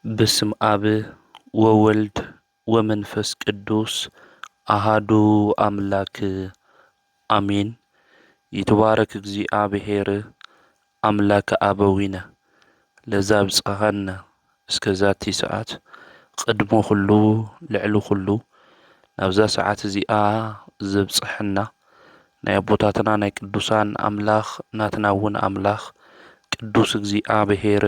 بسم آب وولد ومنفس قدوس أحدو أملاك آمين. يتبارك እግዚአብሔር أملاك أبوينا لذاب صغنا اسكزاتي ساعات قدمو خلو لعلو خلو نبزا ساعات زيآ زبصحنا نايبوتاتنا ناي قدوسان أملاخ ناتناون أملاخ ቅዱስ እግዚአብሔር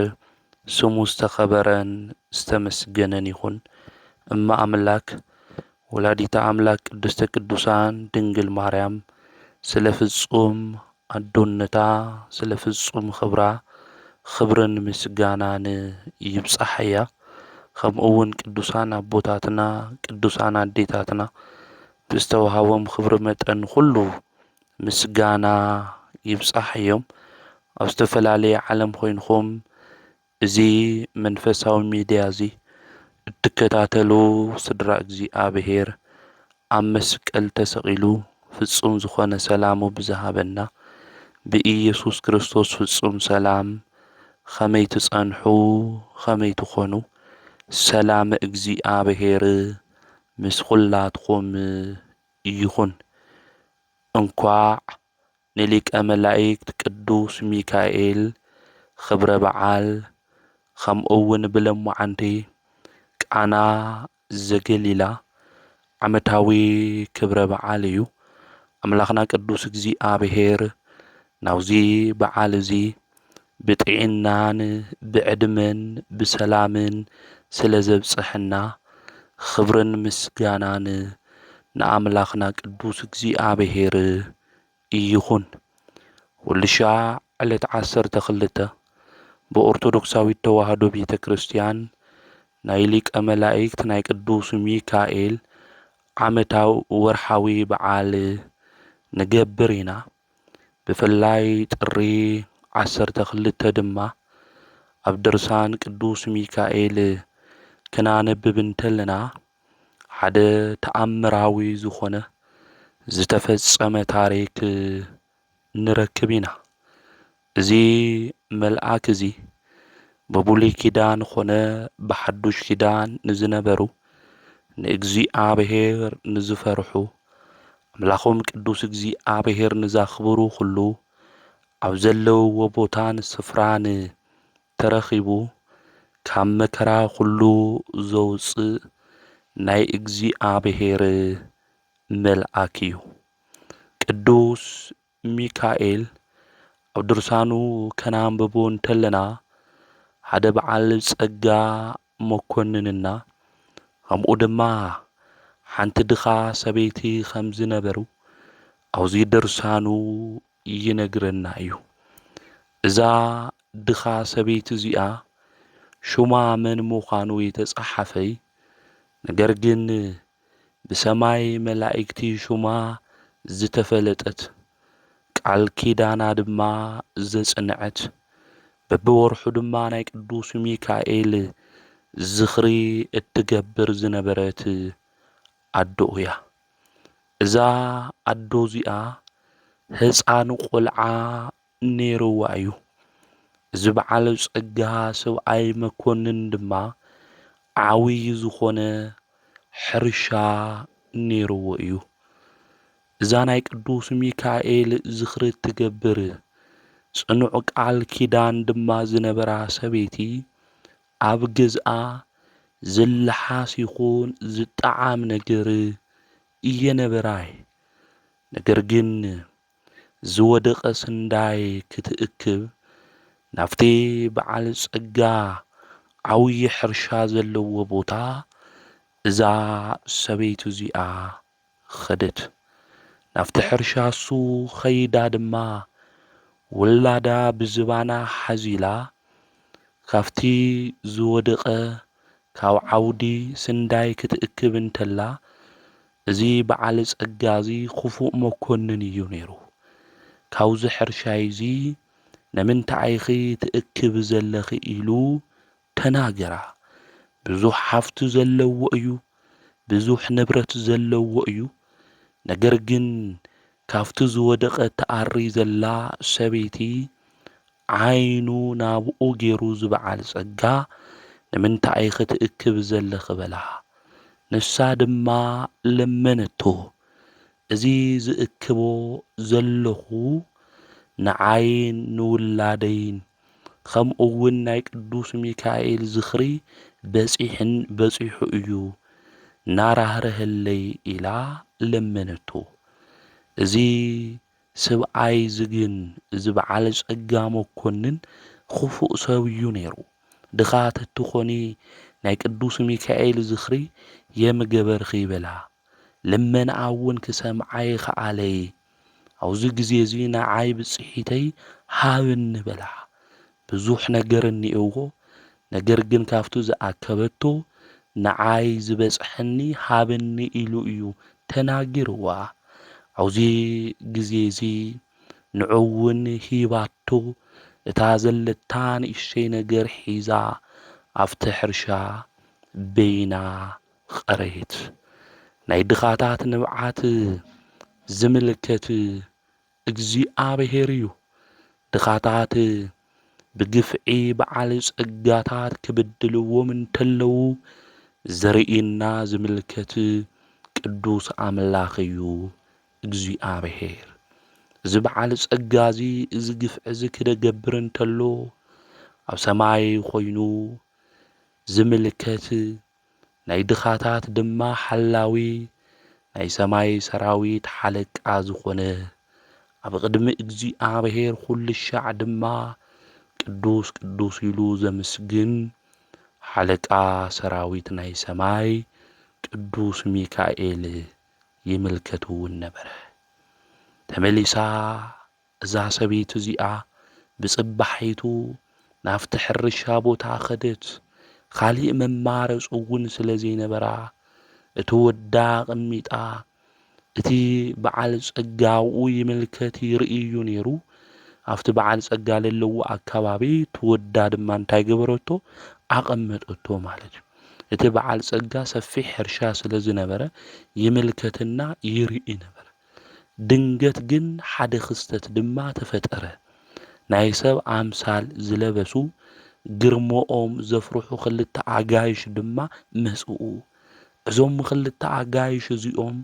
ስሙ ዝተኸበረን ዝተመስገነን ይኹን። እማ አምላክ ወላዲተ አምላክ ቅድስተ ቅዱሳን ድንግል ማርያም ስለ ፍጹም አዶነታ ስለ ፍጹም ክብራ ክብርን ምስጋናን ይብጻሕያ። ከምኡ እውን ቅዱሳን አቦታትና ቅዱሳን አዴታትና ብዝተወሃቦም ክብሪ መጠን ኩሉ ምስጋና ይብጻሕዮም። ኣብ ዝተፈላለየ ዓለም ኮይንኩም እዚ መንፈሳዊ ሚድያ እዚ እትከታተሉ ስድራ እግዚአብሔር ኣብ መስቀል ተሰቂሉ ፍጹም ዝኾነ ሰላሙ ብዝሃበና ብኢየሱስ ክርስቶስ ፍጹም ሰላም ከመይ ትጸንሑ ከመይ ትኾኑ ሰላም እግዚአብሔር ምስ ኩላትኩም ይኹን። እንኳዕ ንሊቀ መላእክት ቅዱስ ሚካኤል ክብረ በዓል ከምኡ እውን ብለሙዓንቲ ቃና ዘገሊላ ዓመታዊ ክብረ በዓል እዩ። ኣምላኽና ቅዱስ እግዚአብሔር ናብዚ በዓል እዚ ብጥዕናን ብዕድመን ብሰላምን ስለ ዘብጽሕና ክብርን ምስጋናን ንኣምላኽና ቅዱስ እግዚአብሔር ይኹን። ወልሻዕ ዕለት 12 በኦርቶዶክሳዊት ተዋህዶ ቤተ ክርስቲያን ናይ ሊቀ መላእክት ናይ ቅዱስ ሚካኤል ዓመታዊ ወርሓዊ በዓል ንገብር ኢና። ብፍላይ ጥሪ 12 ድማ ኣብ ድርሳን ቅዱስ ሚካኤል ክናነብብ እንተለና ሓደ ተኣምራዊ ዝኾነ ዝተፈጸመ ታሪክ ንረክብ ኢና። እዚ መልአክ እዚ በብሉይ ኪዳን ኮነ ብሓዱሽ ኪዳን ንዝነበሩ ንእግዚአብሔር ንዝፈርሑ ኣምላኾም ቅዱስ እግዚአብሔር ንዛኽብሩ ኩሉ ኣብ ዘለውዎ ቦታን ስፍራን ተረኺቡ ካብ መከራ ኩሉ ዘውፅእ ናይ እግዚአብሔር መልአክ እዩ። ቅዱስ ሚካኤል ኣብ ድርሳኑ ከናንብቦ እንተለና ሓደ በዓል ጸጋ መኮንንና ከምኡ ድማ ሓንቲ ድኻ ሰበይቲ ከም ዝነበሩ ኣብዚ ድርሳኑ ይነግረና እዩ። እዛ ድኻ ሰበይቲ እዚኣ ሹማ መን ምዃኑ የተጻሓፈይ ነገር ግን ብሰማይ መላእክቲ ሹማ ዝተፈለጠት ቃል ኪዳና ድማ ዘጽንዐት በብወርሑ ድማ ናይ ቅዱስ ሚካኤል ዝኽሪ እትገብር ዝነበረት ኣዶ እያ። እዛ ኣዶ እዚኣ ህፃን ቆልዓ ነይርዋ እዩ። እዚ በዓል ጸጋ ሰብኣይ መኮንን ድማ ዓብይ ዝኾነ ሕርሻ ነይርዎ እዩ። እዛ ናይ ቅዱስ ሚካኤል ዝኽሪ እትገብር ጽኑዕ ቃል ኪዳን ድማ ዝነበራ ሰበይቲ ኣብ ገዝኣ ዝለሓስ ይኹን ዝጠዓም ነገር እየነበራይ። ነገር ግን ዝወደቐ ስንዳይ ክትእክብ ናፍቲ በዓል ጸጋ ዓብይ ሕርሻ ዘለዎ ቦታ እዛ ሰበይቲ እዚኣ ኸደት። ናፍቲ ሕርሻ እሱ ኸይዳ ድማ ወላዳ ብዝባና ሓዚላ ካፍቲ ዝወደቐ ካብ ዓውዲ ስንዳይ ክትእክብ እንተላ እዚ በዓል ጸጋ እዚ ክፉእ መኮንን እዩ ነይሩ። ካብዚ ሕርሻይ እዚ ንምንታይ ኢኺ ትእክብ ዘለኺ ኢሉ ተናገራ። ብዙሕ ሃፍቲ ዘለዎ እዩ፣ ብዙሕ ንብረት ዘለዎ እዩ። ነገር ግን ካፍቲ ዝወደቐ ተኣሪ ዘላ ሰበይቲ ዓይኑ ናብኡ ገይሩ ዝበዓል ጸጋ ንምንታይ ክትእክብ ዘለኺ በላ ንሳ ድማ ለመነቶ እዚ ዝእክቦ ዘለኹ ንዓይን ንውላደይን ከምኡውን ናይ ቅዱስ ሚካኤል ዝኽሪ በፂሑ እዩ ናራህርህለይ ኢላ ለመነቶ እዚ ሰብኣይ ዝግን እዚ በዓል ጸጋ መኮንን ክፉእ ሰብ እዩ ነይሩ ድኻ ተትኾኒ ናይ ቅዱስ ሚካኤል ዝኽሪ የምገበርኺ በላ ልመናኣ እውን ክሰምዓይ ኸኣለይ ኣብዚ ግዜ እዚ ንዓይ ብፅሒተይ ሃብኒ በላ ብዙሕ ነገር እኒአዎ ነገር ግን ካብቱ ዝኣከበቶ ንዓይ ዝበፅሐኒ ሃብኒ ኢሉ እዩ ተናጊርዋ ኣብዚ ግዜ እዚ ንዕውን ሂባቶ እታ ዘለታ ንእሽተይ ነገር ሒዛ ኣብቲ ሕርሻ በይና ቐረየት ናይ ድኻታት ንብዓት ዝምልከት እግዚአብሔር እዩ ድኻታት ብግፍዒ በዓል ጸጋታት ክብድልዎም እንተለዉ ዘርኢና ዝምልከት ቅዱስ ኣምላኽ እዩ እግዚአብሔር እዚ በዓል ጸጋ እዚ እዚ ግፍዒ እዚ ክደገብር እንተሎ ኣብ ሰማይ ኾይኑ ዝምልከት ናይ ድኻታት ድማ ሓላዊ ናይ ሰማይ ሰራዊት ሓለቃ ዝኾነ ኣብ ቅድሚ እግዚአብሔር ኩሉ ሻዕ ድማ ቅዱስ ቅዱስ ኢሉ ዘመስግን ሓለቃ ሰራዊት ናይ ሰማይ ቅዱስ ሚካኤል ይምልከትውን ነበረ ተመሊሳ እዛ ሰበይቲ እዚኣ ብጽባሒቱ ናፍቲ ሕርሻ ቦታ ኸደት ካሊእ መማረፅ እውን ስለ ዘይነበራ እቲ ወዳ ቐሚጣ እቲ በዓል ጸጋኡ ይምልከት ይርእዩ ነይሩ ኣብቲ በዓል ጸጋ ለለዎ ኣከባቢ ትወዳ ድማ እንታይ ገበረቶ ኣቐመጠቶ ማለት እዩ እቲ በዓል ጸጋ ሰፊሕ ሕርሻ ስለ ዝነበረ ይምልከትና ይርኢ ነበር ድንገት ግን ሓደ ክስተት ድማ ተፈጠረ ናይ ሰብ ኣምሳል ዝለበሱ ግርሞኦም ዘፍርሑ ክልተ ኣጋይሽ ድማ መጽኡ እዞም ክልተ ኣጋይሽ እዚኦም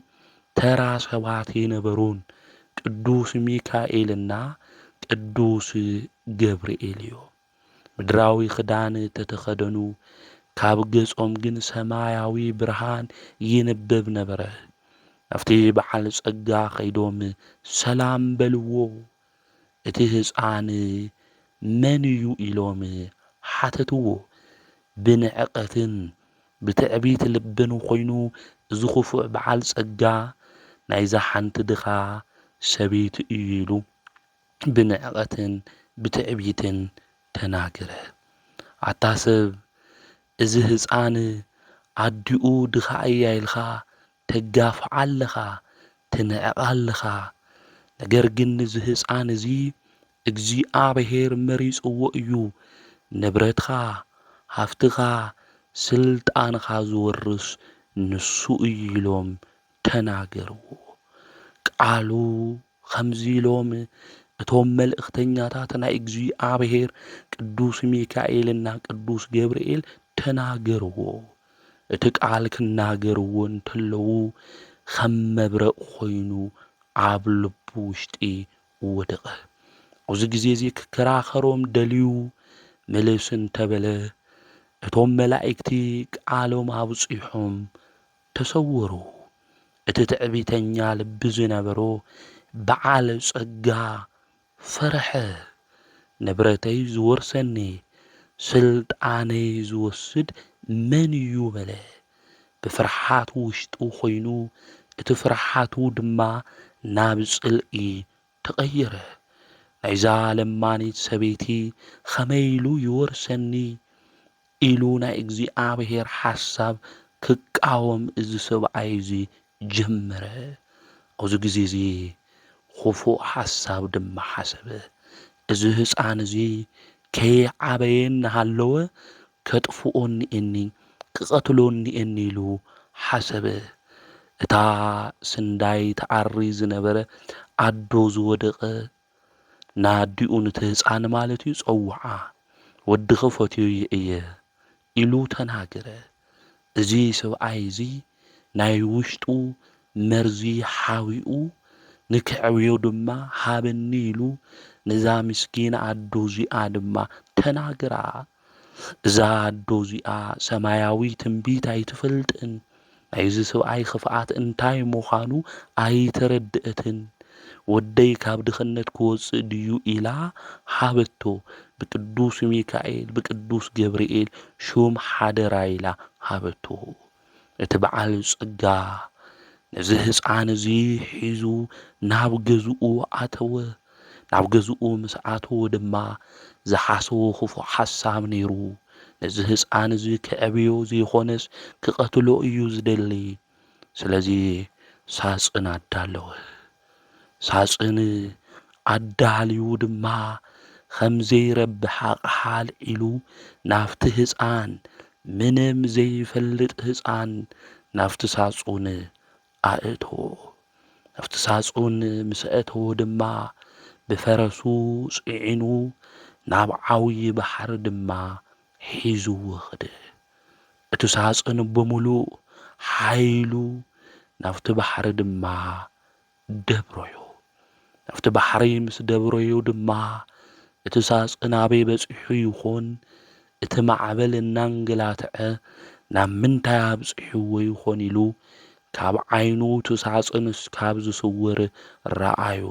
ተራ ሰባት የነበሩን ቅዱስ ሚካኤልና ቅዱስ ገብርኤል እዮም ምድራዊ ክዳን ተተኸደኑ ካብ ገጾም ግን ሰማያዊ ብርሃን ይንበብ ነበረ ኣብቲ በዓል ጸጋ ኸይዶም ሰላም በልዎ እቲ ህፃን መን እዩ ኢሎም ሓተትዎ ብንዕቐትን ብትዕቢት ልብን ኾይኑ እዚ ኽፉዕ በዓል ጸጋ ናይዛ ሓንቲ ድኻ ሰበይቲ እዩ ኢሉ ብንዕቐትን ብትዕቢትን ተናገረ ኣታሰብ እዚ ህፃን ኣዲኡ ድኻ እያ ኢልኻ ተጋፍዓ ኣለኻ ትንዕቕ ኣለኻ ነገር ግን እዚ ህፃን እዚ እግዚአብሔር መሪፅዎ እዩ ንብረትኻ ሃፍትኻ ስልጣንኻ ዝወርስ ንሱ እዩ ኢሎም ተናገርዎ ቃሉ ከምዚ ኢሎም እቶም መልእኽተኛታት ናይ እግዚአብሔር ቅዱስ ሚካኤልና ቅዱስ ገብርኤል ተናገርዎ እቲ ቃል ክናገርዎ እንተለዉ ከም መብረቕ ኾይኑ ኣብ ልቡ ውሽጢ ወደቐ ኣብዚ ግዜ እዚ ክከራኸሮም ደልዩ መልስ እንተበለ እቶም መላእክቲ ቃሎም ኣብፂሖም ተሰወሩ እቲ ትዕቢተኛ ልቢ ዝነበሮ በዓል ጸጋ ፈርሐ ንብረተይ ዝወርሰኒ ስልጣነይ ዝወስድ መን እዩ በለ ብፍርሓት ውሽጡ ኾይኑ እቲ ፍርሓቱ ድማ ናብ ጽልኢ ተቐየረ ናይዛ ለማኒት ሰበይቲ ኸመይ ኢሉ ይወርሰኒ ኢሉ ናይ እግዚአብሔር ሓሳብ ክቃወም እዚ ሰብኣይ እዚ ጀመረ ኣብዚ ግዜ እዚ ኽፉእ ሓሳብ ድማ ሓሰበ እዚ ህፃን እዚ ከይዓበየ እናሃለወ ከጥፍኦ እኒአኒ ክቐትሎ እኒአኒ ኢሉ ሓሰበ እታ ስንዳይ ተዓሪ ዝነበረ ኣዶ ዝወደቐ ናዲኡ ነቲ ህፃን ማለት እዩ ጸውዓ ወድኺ ፈትዩ እየ ኢሉ ተናገረ። እዚ ሰብኣይ እዚ ናይ ውሽጡ መርዚ ሓዊኡ ንክዕብዮ ድማ ሃበኒ ኢሉ ነዛ ምስኪና ኣዶ እዚኣ ድማ ተናገራ። እዛ ኣዶ እዚኣ ሰማያዊ ትንቢት ኣይትፈልጥን። ናይዚ ሰብኣይ ክፍኣት እንታይ ምዃኑ ኣይተረድአትን። ወደይ ካብ ድኽነት ክወፅእ ድዩ ኢላ ሃበቶ። ብቅዱስ ሚካኤል ብቅዱስ ገብርኤል ሹም ሓደራ ኢላ ሃበቶ። እቲ በዓል ጸጋ ነዚ ህፃን እዚ ሒዙ ናብ ገዝኡ ኣተወ። ናብ ገዝኡ ምስ ኣተወ ድማ ዝሓሰቦ ክፉእ ሓሳብ ነይሩ። ነዚ ህፃን እዚ ከዕብዮ ዘይኾነስ ክቐትሎ እዩ ዝደሊ። ስለዚ ሳፅን ኣዳለወ። ሳፅን ኣዳልዩ ድማ ከምዘይረብሕ ኣቕሓ ኣልዒሉ ናብቲ ህፃን ምንም ዘይፈልጥ ህፃን ናብቲ ሳጹን ኣእተዎ። ናብቲ ሳጹን ምስ ኣእተዎ ድማ ብፈረሱ ጽዒኑ ናብ ዓብዪ ባሕሪ ድማ ሒዙዎ ኸደ። እቲ ሳጹን ብምሉእ ሓይሉ ናብቲ ባሕሪ ድማ ደብረዮ። ናብቲ ባሕሪ ምስ ደብረዮ ድማ እቲ ሳጹን ኣበይ በፂሑ ይኾን? እቲ ማዕበል እናንገላትዐ ናብ ምንታይ ኣብፂሕዎ ይኾን ኢሉ ካብ ዓይኑ እቲ ሳጹን ካብ ዝስውር ረኣዩ።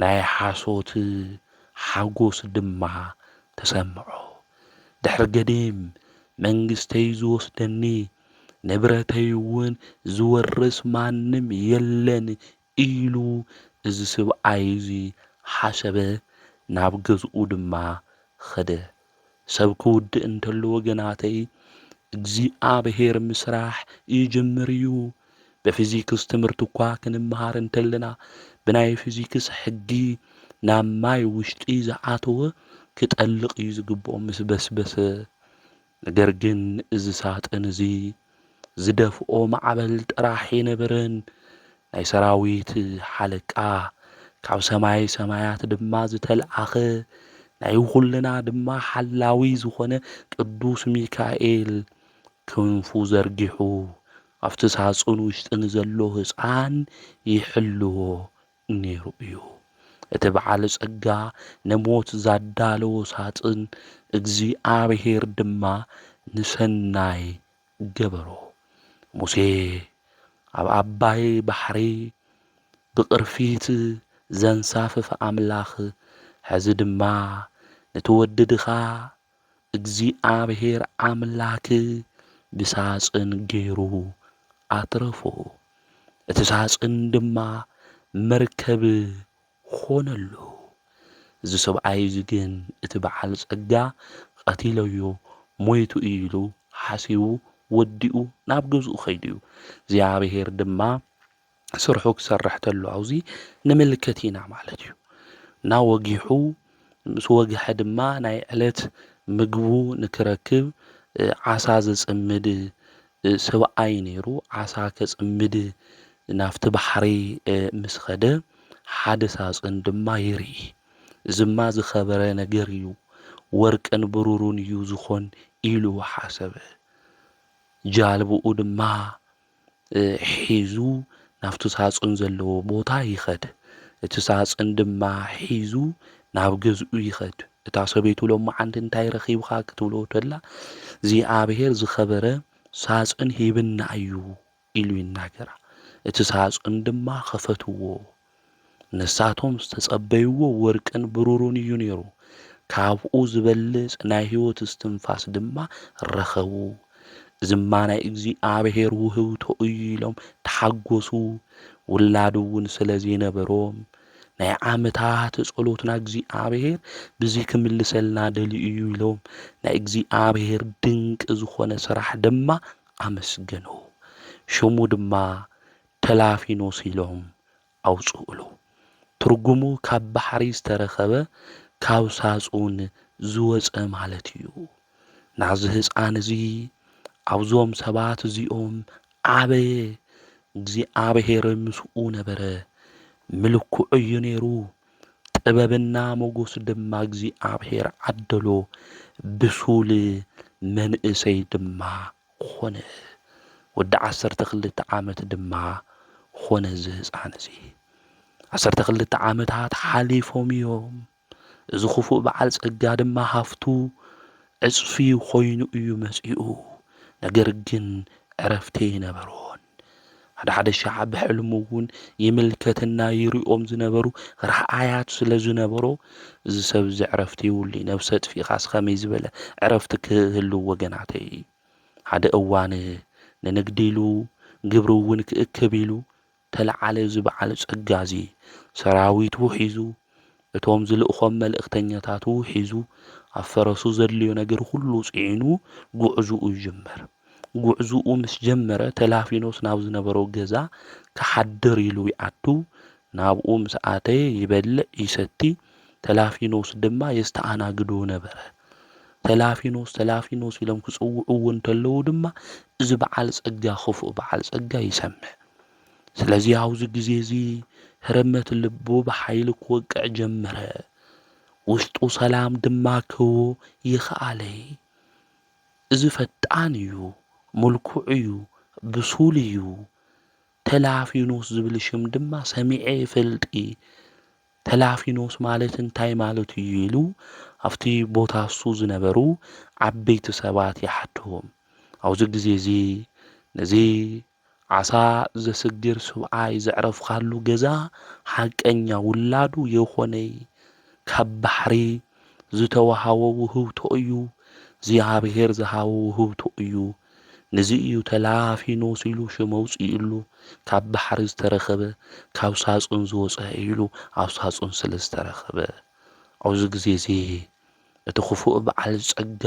ናይ ሓሶት ሓጎስ ድማ ተሰምዖ። ድሕሪ ገዲም መንግሥተይ ዝወስደኒ ንብረተይ እውን ዝወርስ ማንም የለን ኢሉ እዚ ሰብኣይ እዚ ሓሰበ። ናብ ገዝኡ ድማ ኸደ። ሰብ ክውድእ እንተሎ ወገናተይ እግዚኣብሔር ምስራሕ ይጅምር እዩ። በፊዚክስ ትምህርቲ እኳ ክንመሃር እንተለና ብናይ ፊዚክስ ሕጊ ናብ ማይ ውሽጢ ዝኣተወ ክጠልቕ እዩ ዝግብኦ ምስ በስበሰ። ነገር ግን እዚ ሳጥን እዚ ዝደፍኦ ማዕበል ጥራሕ የነበረን። ናይ ሰራዊት ሓለቃ ካብ ሰማይ ሰማያት ድማ ዝተልኣኸ ናይ ኩልና ድማ ሓላዊ ዝኾነ ቅዱስ ሚካኤል ክንፉ ዘርጊሑ ኣብቲ ሳጹን ውሽጢ ንዘሎ ህፃን ይሕልዎ ነይሩ እዩ። እቲ በዓል ጸጋ ንሞት ዛዳለዎ ሳጥን እግዚኣብሔር ድማ ንሰናይ ገበሮ። ሙሴ ኣብ ዓባይ ባሕሪ ብቕርፊት ዘንሳፍፍ ኣምላኽ ሕዚ ድማ ንትወድድኻ እግዚኣብሔር ኣምላክ ብሳጽን ገይሩ ኣትረፎ። እቲ ሳጽን ድማ መርከብ ኾነሉ። እዚ ሰብኣይ እዚ ግን እቲ በዓል ጸጋ ቀቲለዮ ሞይቱ ኢሉ ሓሲቡ ወዲኡ ናብ ገዝኡ ኸይዱ እዩ። እግዚኣብሔር ድማ ስርሑ ክሰርሕ ተሎ ኣብዚ ንምልከት ኢና ማለት እዩ። እና ወጊሑ ምስ ወግሐ ድማ ናይ ዕለት ምግቡ ንክረክብ ዓሳ ዘጽምድ ሰብኣይ ነይሩ። ዓሳ ከጽምድ ናብቲ ባሕሪ ምስ ኸደ ሓደ ሳጽን ድማ ይርኢ። ዝማ ዝኸበረ ነገር እዩ፣ ወርቅን ብሩሩን እዩ ዝኾን ኢሉ ሓሰበ። ጃልብኡ ድማ ሒዙ ናብቲ ሳጹን ዘለዎ ቦታ ይኸድ። እቲ ሳጽን ድማ ሒዙ ናብ ገዝኡ ይኸድ። እታ ሰበይቱ ሎማዓንቲ እንታይ ረኺብካ ክትብሎ ተላ እግዚኣብሔር ዝኸበረ ሳጽን ሂብና እዩ ኢሉ ይናገራ። እቲ ሳጽን ድማ ኸፈትዎ። ነሳቶም ዝተጸበይዎ ወርቅን ብሩሩን እዩ ነይሩ። ካብኡ ዝበልጽ ናይ ሕይወት እስትንፋስ ድማ ረኸቡ። ዝማ ናይ እግዚኣብሔር ውህብቶ እዩ ኢሎም ተሓጐሱ። ውላድ እውን ስለ ዘይነበሮም ናይ ዓመታት ጸሎትና እግዚኣብሔር ብዚ ክምልሰልና ደልዩ እዩ ኢሎም ናይ እግዚኣብሔር ድንቂ ዝኾነ ስራሕ ድማ ኣመስገኑ። ሽሙ ድማ ተላፊኖስ ኢሎም ኣውጽኡሉ። ትርጉሙ ካብ ባሕሪ ዝተረኸበ ካብ ሳጹን ዝወፀ ማለት እዩ። ናዚ ህፃን እዚ ኣብዞም ሰባት እዚኦም ዓበየ። እግዚኣብሔር ምስኡ ነበረ። ምልኩዕ እዩ ነይሩ። ጥበብና ሞገስ ድማ እግዚኣብሔር ዓደሎ። ብሱል መንእሰይ ድማ ኾነ ወዲ 12 ዓመት ድማ ኾነ ዝህፃን እዚ 12 ዓመታት ሓሊፎም እዮም። እዚ ኽፉእ በዓል ጸጋ ድማ ሃፍቱ ዕጽፊ ኾይኑ እዩ መጺኡ። ነገር ግን ዕረፍቲ ይነበሮን ሓደ ሻዕ ብሕልሙ እውን ይምልከትና ይሪኦም ዝነበሩ ረኣያት ስለ ዝነበሮ እዚ ሰብ ዕረፍቲ ይውሉ ነብሰ ጥፊኻስ ከመይ ዝበለ ዕረፍቲ ክህልው ወገናተይ ሓደ እዋን ንንግዲ ኢሉ ግብሪ እውን ክእክብ ኢሉ ተለዓለ ዝበዓል ጸጋ እዚ ሰራዊት ሒዙ እቶም ዝልእኾም መልእኽተኛታት ሒዙ ኣብ ፈረሱ ዘድልዮ ነገር ሁሉ ጽዒኑ ጉዕዙኡ ጀመር። ጉዕዙኡ ምስ ጀመረ ተላፊኖስ ናብ ዝነበረው ገዛ ክሓድር ኢሉ ይኣቱ ናብኡ ምስ ኣተየ ይበልዕ ይሰቲ ተላፊኖስ ድማ የስተኣናግዶ ነበረ። ተላፊኖስ ኢሎም ክጽውዕዎ እንተለዉ ድማ እዚ በዓል ጸጋ ኽፉእ በዓል ጸጋ ይሰምዕ። ስለዚ ኣብዚ ግዜ እዚ ህረመት ልቡ ብሓይሊ ክወቅዕ ጀመረ። ውሽጡ ሰላም ድማ ክህቦ ይኽኣለ። እዚ ፈጣን እዩ፣ ምልኩዕ እዩ፣ ብሱል እዩ። ተላፊኖስ ዝብል ሽም ድማ ሰሚዐ ይፈልጢ። ተላፊኖስ ማለት እንታይ ማለት እዩ ኢሉ ኣብቲ ቦታ እሱ ዝነበሩ ዓበይቲ ሰባት ይሓትዎም። ኣብዚ ግዜ እዚ ነዚ ዓሳ ዘስግር ሰብኣይ ዘዕረፍካሉ ገዛ ሓቀኛ ውላዱ የኾነይ ካብ ባሕሪ ዝተዋሃቦ ውህብቶ እዩ። እግዚኣብሔር ዝሃቦ ውህብቶ እዩ። ነዚ እዩ ተላፊኖስ ኢሉ ሽም ኣውፂኡሉ ካብ ባሕሪ ዝተረኸበ ካብ ሳጹን ዝወፀ ኢሉ ኣብ ሳጹን ስለ ዝተረኸበ ኣብዚ ግዜ እዚ እቲ ኽፉእ በዓል ጸጋ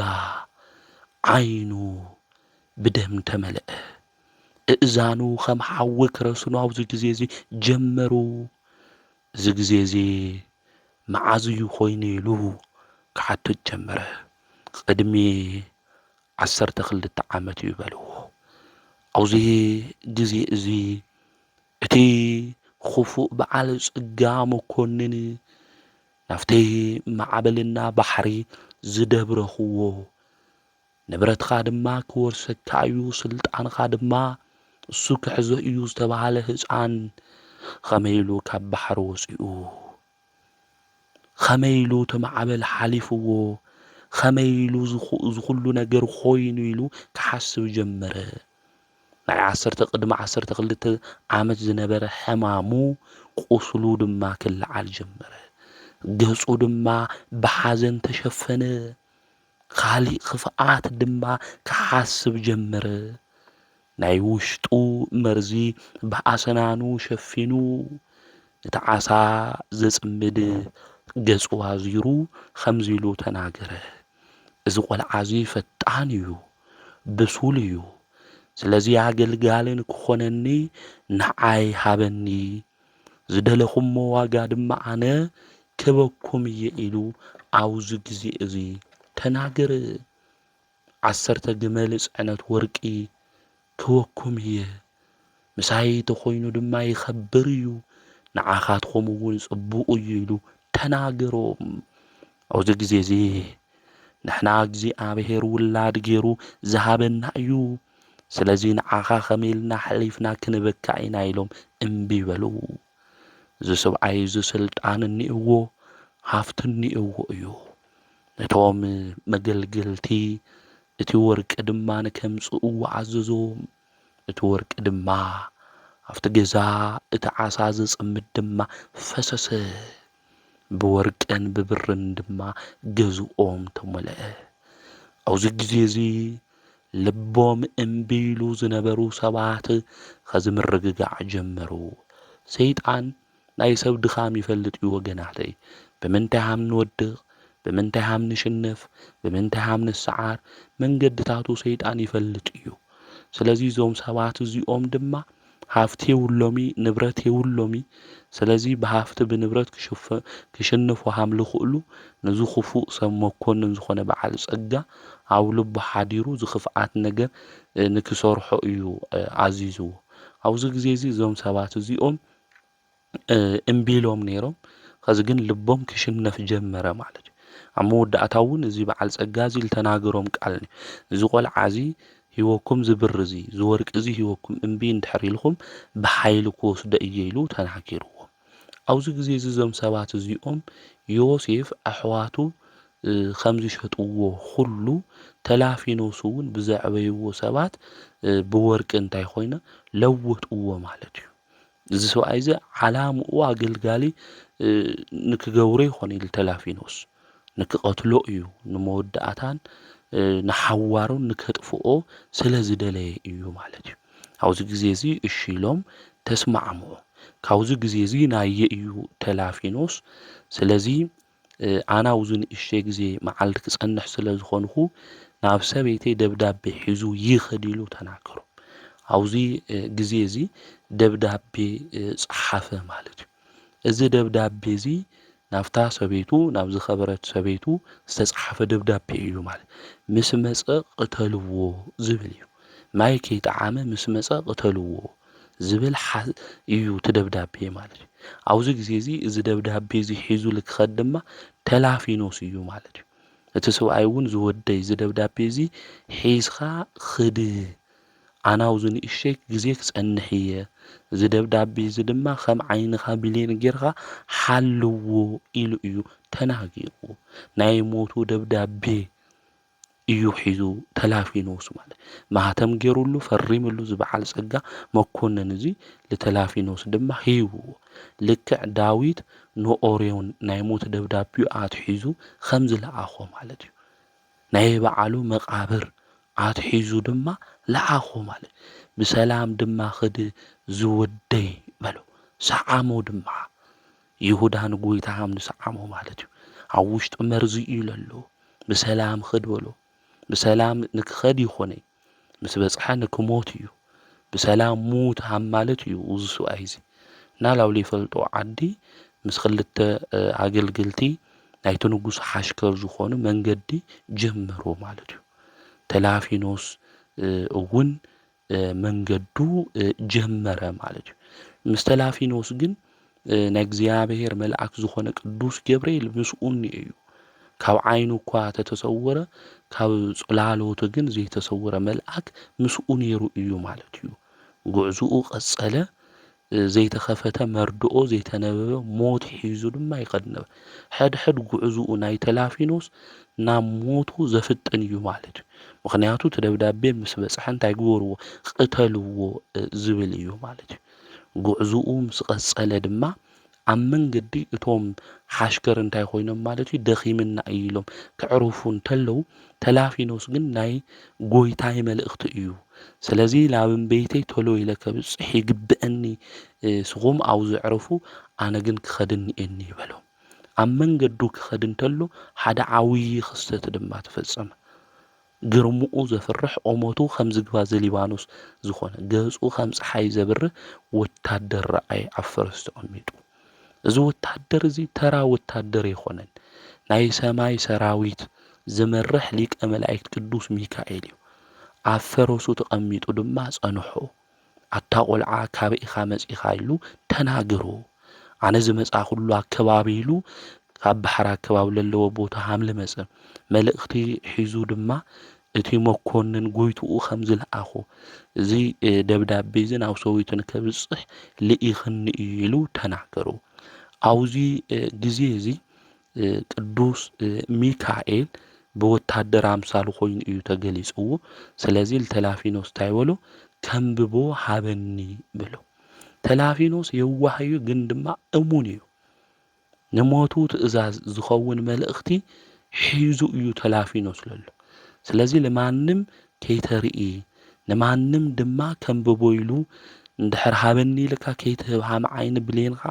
ዓይኑ ብደም ተመልአ። እእዛኑ ከም ሓዊ ክረስኑ ኣብዚ ግዜ እዚ ጀመሩ። እዚ ግዜ እዚ መዓዝ እዩ ኾይኑ ኢሉ ክሓትት ጀመረ። ቅድሚ 12 ዓመት እዩ በልዎ። ኣብዚ ግዜ እዚ እቲ ኽፉእ በዓል ጸጋ መኮንን ናፍቲ ማዕበልና ባሕሪ ዝደብረኽዎ ንብረትኻ ድማ ክወርሰካ እዩ ስልጣንኻ ድማ እሱ ክሕዞ እዩ ዝተባሃለ ህፃን ኸመይ ኢሉ ካብ ባሕሪ ወፂኡ ኸመይ ኢሉ እቲ ማዕበል ሓሊፍዎ ኸመይ ኢሉ ዝኹሉ ነገር ኾይኑ ኢሉ ክሓስብ ጀመረ። ናይ ቅድሚ 12 ዓመት ዝነበረ ሕማሙ ቁስሉ ድማ ክለዓል ጀመረ። ገጹ ድማ ብሓዘን ተሸፈነ። ካሊእ ክፍኣት ድማ ክሓስብ ጀመረ። ናይ ውሽጡ መርዚ ብኣሰናኑ ሸፊኑ እቲ ዓሳ ዘጽምድ ገጹ ኣዚሩ ኸምዚ ኢሉ ተናገረ። እዚ ቆልዓ እዚ ፈጣን እዩ፣ ብሱል እዩ። ስለዚ ኣገልጋልን ክኾነኒ ንዓይ ሃበኒ፣ ዝደለኹሞ ዋጋ ድማ ኣነ ክበኩም እየ ኢሉ ኣብዚ ግዜ እዚ ተናገረ። 10 ግመል ጽዕነት ወርቂ ክወኩም እየ፣ ምሳይ ተኾይኑ ድማ ይኸብር እዩ፣ ንዓኻትኩም እውን ጽቡቕ እዩ ኢሉ ተናገሮም። ኣብዚ ግዜ እዚ ንሕና እግዚኣብሔር ውላድ ገይሩ ዝሃበና እዩ። ስለዚ ንዓኻ ከመይ ኢልና ሓሊፍና ክንበካ ኢና ኢሎም እምቢ በሉ። እዚ ሰብኣይ እዚ ስልጣን እኒእዎ ሃፍቲ እኒእዎ እዩ። ነቶም መገልገልቲ እቲ ወርቂ ድማ ንከምጽእዎ ዓዘዞም። እቲ ወርቂ ድማ ኣብቲ ገዛ እቲ ዓሳ ዘጽምድ ድማ ፈሰሰ። ብወርቅን ብብርን ድማ ገዝኦም ተመልአ። ኣብዚ ግዜ እዚ ልቦም እምቢ ኢሉ ዝነበሩ ሰባት ኸዚ ምርግጋዕ ጀመሩ። ሰይጣን ናይ ሰብ ድኻም ይፈልጥ እዩ ወገናተይ። ብምንታይ ሃም ንወድቕ፣ ብምንታይ ሃም ንሽነፍ፣ ብምንታይ ሃም ንሰዓር መንገድታቱ ሰይጣን ይፈልጥ እዩ። ስለዚ እዞም ሰባት እዚኦም ድማ ሃፍቲ የብሎሚ፣ ንብረት የብሎሚ። ስለዚ ብሃፍቲ ብንብረት ክሽነፉ ሃም ዝኽእሉ ነዚ ኽፉእ ሰብ መኮንን ዝኾነ በዓል ጸጋ ኣብ ልቡ ሓዲሩ ዝኽፍኣት ነገር ንክሰርሖ እዩ ኣዚዝዎ። ኣብዚ ግዜ እዚ እዞም ሰባት እዚኦም እምቢ ኢሎም ነይሮም። ከዚ ግን ልቦም ክሽነፍ ጀመረ ማለት እዩ። ኣብ መወዳእታ እውን እዚ በዓል ጸጋ እዚ ዝተናገሮም ቃል እዚ ቆልዓ እዚ ሂወኩም ዝብር እዚ ዝወርቂ እዚ ሂወኩም እምቢ እንድሕር ኢልኩም ብሓይሊ ክወስዶ እየ ኢሉ ተናጊርዎ። ኣብዚ ግዜ እዞም ሰባት እዚኦም ዮሴፍ ኣሕዋቱ ከም ዝሸጥዎ ኩሉ ተላፊኖስ እውን ብዘዕበይዎ ሰባት ብወርቂ እንታይ ኮይነ ለወጥዎ ማለት እዩ። እዚ ሰብኣይ እዚ ዓላምኡ ኣገልጋሊ ንክገብሮ ይኮነ ኢሉ ተላፊኖስ ንክቐትሎ እዩ ንመወዳእታን ንሓዋሮን ንከጥፍኦ ስለ ዝደለየ እዩ ማለት እዩ። ኣብዚ ግዜ እዚ እሺ ኢሎም ተስማዕምዑ። ካብዚ ግዜ እዚ ናየ እዩ ተላፊኖስ ስለዚ ኣና ኣብዚ ንእሽተይ ግዜ መዓልቲ ክጸንሕ ስለ ዝኾንኩ ናብ ሰበይተይ ደብዳቤ ሒዙ ይኽድ ኢሉ ተናገሩ። ኣብዚ ግዜ እዚ ደብዳቤ ጸሓፈ ማለት እዩ። እዚ ደብዳቤ እዚ ናብታ ሰበይቱ ናብ ዝኸበረት ሰበይቱ ዝተጻሓፈ ደብዳቤ እዩ ማለት ምስ መጸ ቅተልዎ ዝብል እዩ። ማይ ከይጠዓመ ምስ መጸ ቅተልዎ ዝብል እዩ እቲ ደብዳቤ ማለት እዩ። ኣብዚ ግዜ እዚ ደብዳቤ እዚ ሒዙ ልክኸድ ድማ ተላፊኖስ እዩ ማለት እዩ። እቲ ሰብኣይ እውን ዝወደይ እዚ ደብዳቤ እዚ ሒዝኻ ኽድ ኣና ኣብዚ ንእሽተይ ግዜ ክጸንሕ እየ እዚ ደብዳቤ እዚ ድማ ከም ዓይንኻ ብሌን ጌርካ ሓልዎ ኢሉ እዩ ተናጊርዎ። ናይ ሞቱ ደብዳቤ እዩ ሒዙ ተላፊኖስ ማለት ማህተም ገይሩሉ ፈሪሙሉ ዝበዓል ጸጋ መኮነን እዚ ለተላፊኖስ ድማ ሂብዎ። ልክዕ ዳዊት ንኦርዮን ናይ ሞት ደብዳቤኡ ኣትሒዙ ከም ዝለኣኾ ማለት እዩ። ናይ በዓሉ መቃብር ኣትሒዙ ድማ ለኣኾ ማለት ብሰላም ድማ ኽድ ዝወደይ በሎ ሰዓሞ ድማ ይሁዳ ንጎይታ ከም ዝሰዓሞ ማለት እዩ። ኣብ ውሽጡ መርዚ እዩ ዘሎ ብሰላም ኽድ በሎ ብሰላም ንክኸድ ይኾነይ ምስ በጽሐ ንክሞት እዩ ብሰላም ሙት ሃም ማለት እዩ። እዚ ሰብኣይ እዚ ናላው ዘይፈልጦ ዓዲ ምስ ክልተ ኣገልግልቲ ናይቲ ንጉስ ሓሽከር ዝኾኑ መንገዲ ጀመሩ ማለት እዩ። ተላፊኖስ እውን መንገዱ ጀመረ ማለት እዩ። ምስ ተላፊኖስ ግን ናይ እግዚኣብሔር መልአክ ዝኾነ ቅዱስ ገብርኤል ምስኡ እዩ። ካብ ዓይኑ እኳ ተተሰወረ ካብ ጽላሎቱ ግን ዘይተሰወረ መልአክ ምስኡ ነይሩ እዩ ማለት እዩ። ጉዕዙኡ ቀጸለ ዘይተኸፈተ መርድኦ ዘይተነበበ ሞት ሒዙ ድማ ይኸድ ነበር። ሕድሕድ ጉዕዙኡ ናይ ተላፊኖስ ናብ ሞቱ ዘፍጥን እዩ ማለት እዩ። ምክንያቱ እቲ ደብዳቤ ምስ በጽሐ እንታይ ግበርዎ ቅተልዎ ዝብል እዩ ማለት እዩ። ጉዕዙኡ ምስ ቀጸለ ድማ ኣብ መንገዲ እቶም ሓሽከር እንታይ ኮይኖም ማለት እዩ ደኺምና ኢሎም ክዕርፉ እንተለዉ ተላፊኖስ ግን ናይ ጎይታይ መልእኽቲ እዩ። ስለዚ ናብ እምቤተይ ቶሎ ኢለ ከብጽሕ ይግብአኒ ስኹም ኣብ ዝዕርፉ ኣነ ግን ክኸድ እኒአኒ በሎም። ኣብ መንገዱ ክኸድ እንተሎ ሓደ ዓብዪ ክስተት ድማ ተፈጸመ። ግርምኡ ዘፍርሕ ኦሞቱ ከም ዝግባ ዘሊባኖስ ዝኾነ ገጹ ከም ፀሓይ ዘብርህ ወታደር ረኣየ ኣብ ፈረስ ተቐሚጡ። እዚ ወታደር እዚ ተራ ወታደር ኣይኮነን፣ ናይ ሰማይ ሰራዊት ዝመርሕ ሊቀ መላእክት ቅዱስ ሚካኤል እዩ። ኣብ ፈረሱ ተቐሚጡ ድማ ጸንሖ ኣታ ቆልዓ ካበኢኻ መጺኻ ኢሉ ተናገሮ። ኣነ ዝመጻ ኩሉ ኣከባቢ ኢሉ ካብ ባሕሪ ኣከባቢ ዘለዎ ቦታ ሃምለ መጸ መልእኽቲ ሒዙ ድማ እቲ መኮንን ጎይትኡ ከም ዝለኣኹ እዚ ደብዳቤ እዚ ናብ ሰዊቱ ንከብጽሕ ልኢኽኒ እዩ ኢሉ ተናገሩ። ኣብዚ ግዜ እዚ ቅዱስ ሚካኤል ብወታደር ኣምሳል ኮይኑ እዩ ተገሊጽዎ። ስለዚ ተላፊኖስ እንታይ በሎ ከንብቦ ሃበኒ ብሎ። ተላፊኖስ የዋህ እዩ ግን ድማ እሙን እዩ። ንሞቱ ትእዛዝ ዝኸውን መልእኽቲ ሒዙ እዩ ተላፊኖስ ዘሎ። ስለዚ ለማንም ከይተርኢ ንማንም ድማ ከንብቦ ኢሉ እንድሕር ሃበኒ ኢልካ ከይትህብሃም ዓይኒ ብሌንካ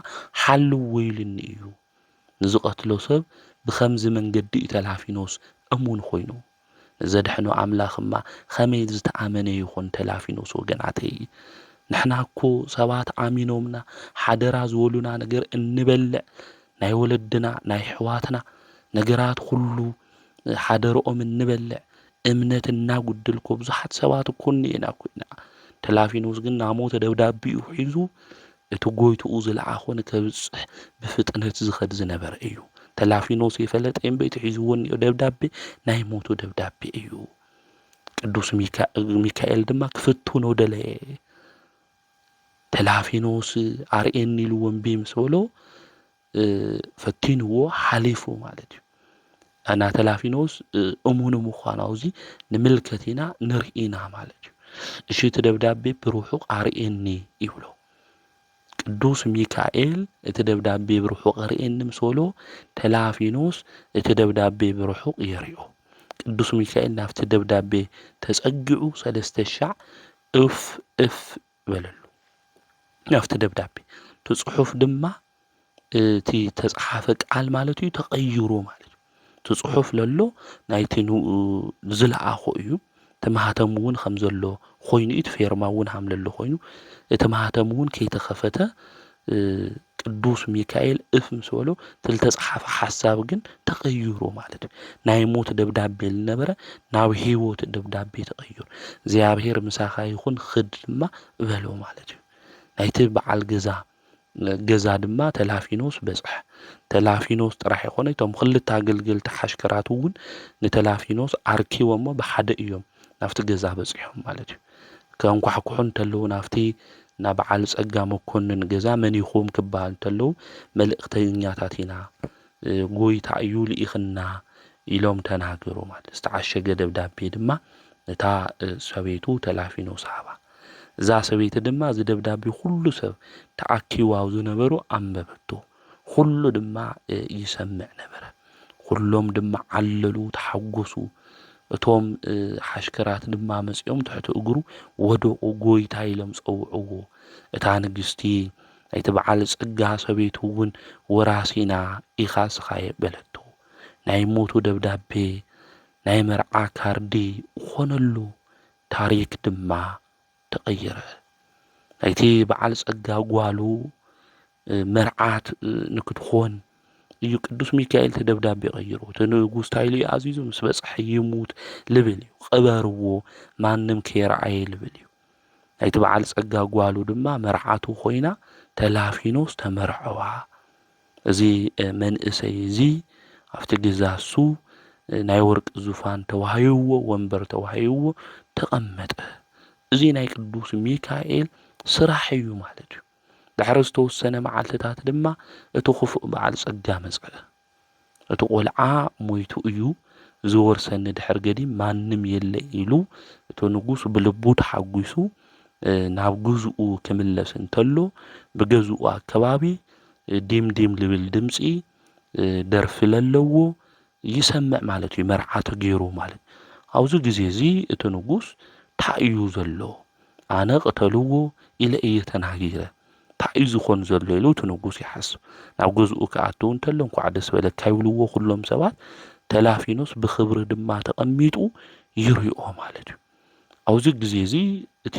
ሓልዎ ኢሉኒ እዩ። ንዝቐትሎ ሰብ ብኸምዚ መንገዲ እዩ ተላፊኖስ እሙን ኮይኑ ዘድሕኖ ኣምላኽማ ከመይ ዝተኣመነ ይኹን ተላፊኖስ ወገናተይ። ንሕና እኮ ሰባት ኣሚኖምና ሓደራ ዝበሉና ነገር እንበልዕ ናይ ወለድና ናይ ሕዋትና ነገራት ሁሉ ሓደረኦም እንበልዕ እምነት እናጉድልኮ ብዙሓት ሰባት እኮ እኒአና ኮይና። ተላፊኖስ ግን ናሞተ ደብዳቤኡ ሒዙ እቲ ጎይትኡ ዝለኣኾ ንከብጽሕ ብፍጥነት ዝኸድ ዝነበረ እዩ። ተላፊኖስ የፈለጠ እምበይት ሒዝዎን ደብዳቤ ናይ ሞቱ ደብዳቤ እዩ ቅዱስ ሚካኤል ድማ ክፍቱን ወደለየ ተላፊኖስ አርኤኒ ኢልዎም ምስ በሎ ፈቲንዎ ሓሊፉ ማለት እዩ አና ተላፊኖስ እሙን ምዃናውዚ ንምልከቲና ንርኢና ማለት እዩ እሺ እቲ ደብዳቤ ብሩሑቕ አርኤኒ ይብሎ ቅዱስ ሚካኤል እቲ ደብዳቤ ብሩሑቕ አርኤኒ ምስ በሎ ተላፊኖስ እቲ ደብዳቤ ብሩሑቕ የርዮ ቅዱስ ሚካኤል ናፍቲ ደብዳቤ ተጸጊዑ 3 ሻዕ እፍ በለሉ ናፍቲ ደብዳቤ ትጽሑፍ ድማ እቲ ተጻሓፈ ቃል ማለት እዩ ተቀይሩ ማለት እዩ ትጽሑፍ ለሎ ናይቲ ዝለኣኾ እዩ ተማህተም እውን ከም ዘሎ ኮይኑ እቲ ፌርማ እውን ሃም ዘሎ ኮይኑ እቲ ማህተም እውን ከይተኸፈተ ቅዱስ ሚካኤል እፍ ምስ በሎ ተልተጻሓፈ ሓሳብ ግን ተቀይሩ ማለት እዩ ናይ ሞት ደብዳቤ ልነበረ ናብ ህይወት ደብዳቤ ተቀይሩ እግዚአብሔር ምሳኻ ይኹን ክድ ድማ በሎ ማለት እዩ ናይቲ በዓል ገዛ ድማ ተላፊኖስ በጽሕ ተላፊኖስ ጥራሕ ይኾነ እቶም ክልተ አገልግልቲ ሓሽከራት እውን ንተላፊኖስ አርኪቦሞ ብሓደ እዮም ናፍቲ ገዛ በጽሖም ማለት እዩ ከንኳሕኩሑን ተለው ናፍቲ ና በዓል ጸጋ መኮንን ገዛ መኒኹም ክባል ተለው መልእክተኛታት ኢና ጎይታ እዩ ልኢኽና ኢሎም ተናገሩ ማለት ዝተዓሸገ ደብዳቤ ድማ እታ ሰበይቱ ተላፊኖስ ሃባ እዛ ሰበይቲ ድማ እዚ ደብዳቤ ሁሉ ሰብ ተኣኪዋው ዝነበሩ አንበበቶ ሁሉ ድማ ይሰምዕ ነበረ ሁሎም ድማ ዓለሉ ተሓጎሱ እቶም ሓሽከራት ድማ መጽኦም ትሕቲ እግሩ ወደቁ ጎይታ ኢሎም ጸውዕዎ እታ ንግስቲ ናይቲ በዓል ጸጋ ሰበይቱ እውን ወራሲና ኢኻ ስኻ የበለቶ ናይ ሞቱ ደብዳቤ ናይ መርዓ ካርዲ ኾነሉ ታሪክ ድማ ተቀየረ ናይቲ በዓል ጸጋ ጓሉ መርዓት ንክትኾን እዩ ቅዱስ ሚካኤል ተደብዳቤ ቀይሩ ተንጉስ ታይሉ አዚዙ ምስ በጽሕ ይሙት ልብል እዩ ቀበርዎ ማንም ከይረአየ ልብል እዩ ናይቲ በዓል ጸጋ ጓሉ ድማ መርዓቱ ኮይና ተላፊኖስ ተመርዐዋ እዚ መንእሰይ እዚ ኣብቲ ገዛሱ ናይ ወርቂ ዙፋን ተዋሂብዎ ወንበር ተዋሂብዎ ተቐመጠ እዚ ናይ ቅዱስ ሚካኤል ስራሕ እዩ ማለት እዩ ድሕሪ ዝተወሰነ መዓልትታት ድማ እቲ ክፉእ በዓል ጸጋ መጽአ እቲ ቆልዓ ሞይቱ እዩ ዝወርሰኒ ድሕር ገዲ ማንም የለ ኢሉ እቲ ንጉስ ብልቡ ተሓጒሱ ናብ ገዝኡ ክምለስ እንተሎ ብገዝኡ አከባቢ ዲም ልብል ድምጺ ደርፊ ለለዎ ይሰምዕ ማለት እዩ መርዓቱ ገይሩ ማለት አውዚ ግዜ እዚ እቲ ንጉስ ታዩ ዘሎ አነ ቀተልዎ ኢለ እየ ተናጊረ ታዩ ዝኾን ዘሎ ኢሉ እቲ ንጉስ ይሓስብ ናብ ገዝኡ ከኣትው እንተሎ እንኳዕ ደስ በለካ ይብልዎ ኩሎም ሰባት ተላፊኖስ ብክብሪ ድማ ተቐሚጡ ይርኦ ማለት እዩ አውዚ ግዜ እዚ እቲ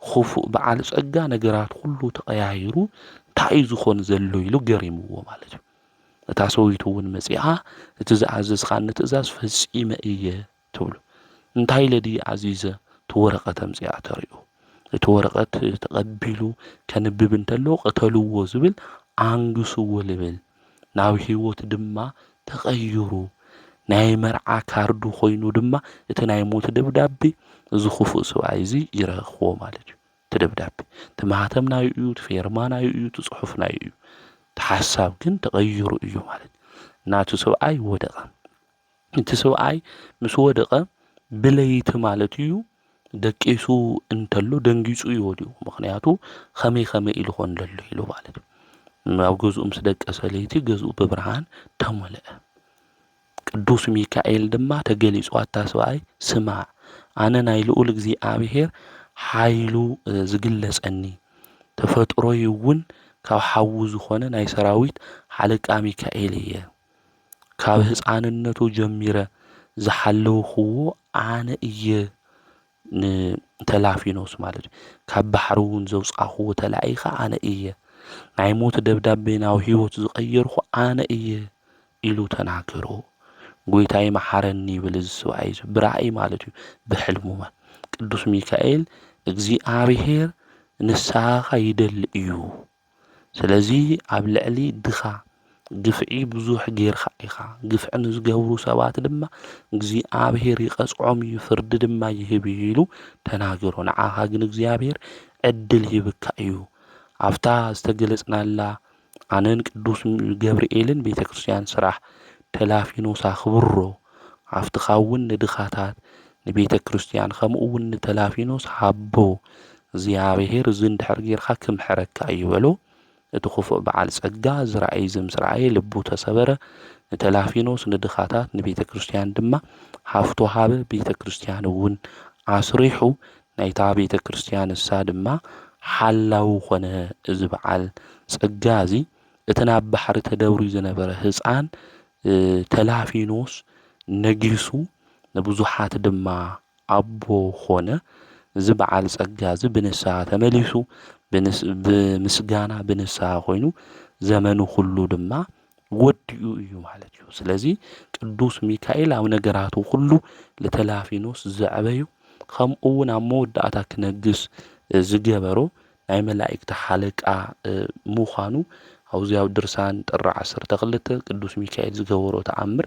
ክፉእ በዓል ጸጋ ነገራት ሁሉ ተቀያይሩ ታዩ ዝኾን ዘሎ ኢሉ ገሪምዎ ማለት እዩ እታ ሰበይቱ እውን መጺኣ እቲ ዝኣዘዝኻኒ ትእዛዝ ፈጺመ እየ ትብሎ እንታይ ለዲ ዓዚዘ ተወረቐት ምጽኣ ተሪኡ እቲ ወረቐት ተቐቢሉ ከንብብ እንተሎ ቀተልዎ ዝብል አንግስዎ ልብል ናብ ህይወት ድማ ተቀይሩ ናይ መርዓ ካርዱ ኮይኑ ድማ እቲ ናይ ሞት ደብዳቤ እዚ ክፉእ ሰብኣይ እዚ ይረኽቦ ማለት እዩ እቲ ደብዳቤ ተማህተም ናይ እዩ ፌርማ ናይ እዩ ጽሑፍ ናይ እዩ ተሓሳብ ግን ተቀይሩ እዩ ማለት ናቱ ሰብኣይ ወደቀ እቲ ሰብኣይ ምስ ወደቀ ብለይቲ ማለት እዩ ደቂሱ እንተሎ ደንጊጹ ይወድዩ ምክንያቱ ከመይ ኢሉ ኾን ዘሎ ኢሉ ማለት እዩ ኣብ ገዝኡ ምስ ደቀሰ ለይቲ ገዝኡ ብብርሃን ተመለአ ቅዱስ ሚካኤል ድማ ተገሊጹ አታ ሰብኣይ ስማዕ አነ ናይ ልዑል እግዚአብሔር ሓይሉ ዝግለጸኒ ተፈጥሮ ይውን ካብ ሓዉ ዝኾነ ናይ ሰራዊት ሓለቃ ሚካኤል እየ ካብ ህፃንነቱ ጀሚረ ዝሓለውኽዎ አነ እየ ተላፊኖስ ማለት ካብ ባሕሪ እውን ዘውጻኽዎ ተላኢኻ አነ እየ ናይ ሞት ደብዳቤ ናብ ህይወት ዝቀየርኹ አነ እየ ኢሉ ተናገሮ ጎይታዬ መሐረኒ ይብል ዝሰብኣይ ብራእይ ማለት እዩ ብሕልሙ ቅዱስ ሚካኤል እግዚአብሔር ንሳኻ ይደሊ እዩ ስለዚ ኣብ ልዕሊ ድኻ ግፍዒ ብዙሕ ጌርካ ኢኻ ግፍዒ ንዝገብሩ ሰባት ድማ እግዚኣብሔር ይቐጽዖም እዩ ፍርዲ ድማ ይህብ ኢሉ ተናገሮ ንዓኻ ግን እግዚኣብሔር ዕድል ሂብካ እዩ ኣፍታ ዝተገለጽናላ ኣነን ቅዱስ ገብርኤልን ቤተ ክርስቲያን ስራሕ ተላፊኖስ ኣኽብሮ ኣፍትኻ እውን ንድኻታት ንቤተ ክርስቲያን ከምኡ እውን ንተላፊኖስ ሃቦ እግዚኣብሔር ዝንድሕር ጌርካ ክምሕረካ ይበሎ እቲ ክፉእ በዓል ጸጋ ዝረአይ ዝምስራየ ልቡ ተሰበረ ንተላፊኖስ ንድኻታት ንቤተ ክርስቲያን ድማ ሃፍቶ ሃበ ቤተ ክርስቲያን እውን ኣስሪሑ ናይታ ቤተ ክርስቲያን እሳ ድማ ሓላው ኾነ እዚ በዓል ጸጋ እዚ እቲ ናብ ባሕሪ ተደብሩ ዝነበረ ህፃን ተላፊኖስ ነጊሱ ንብዙሓት ድማ ኣቦ ኾነ እዚ በዓል ጸጋ እዚ ብንስሓ ተመሊሱ ብምስጋና ብንስሓ ኮይኑ ዘመኑ ሁሉ ድማ ወዲኡ እዩ ማለት እዩ ስለዚ ቅዱስ ሚካኤል ኣብ ነገራቱ ሁሉ ለተላፊኖስ ዘዕበዩ ከምኡ እውን ኣብ መወዳእታ ክነግስ ዝገበሮ ናይ መላእክቲ ሓለቃ ምዃኑ ኣብዚያው ድርሳን ጥሪ 12 ቅዱስ ሚካኤል ዝገበሮ ተኣምር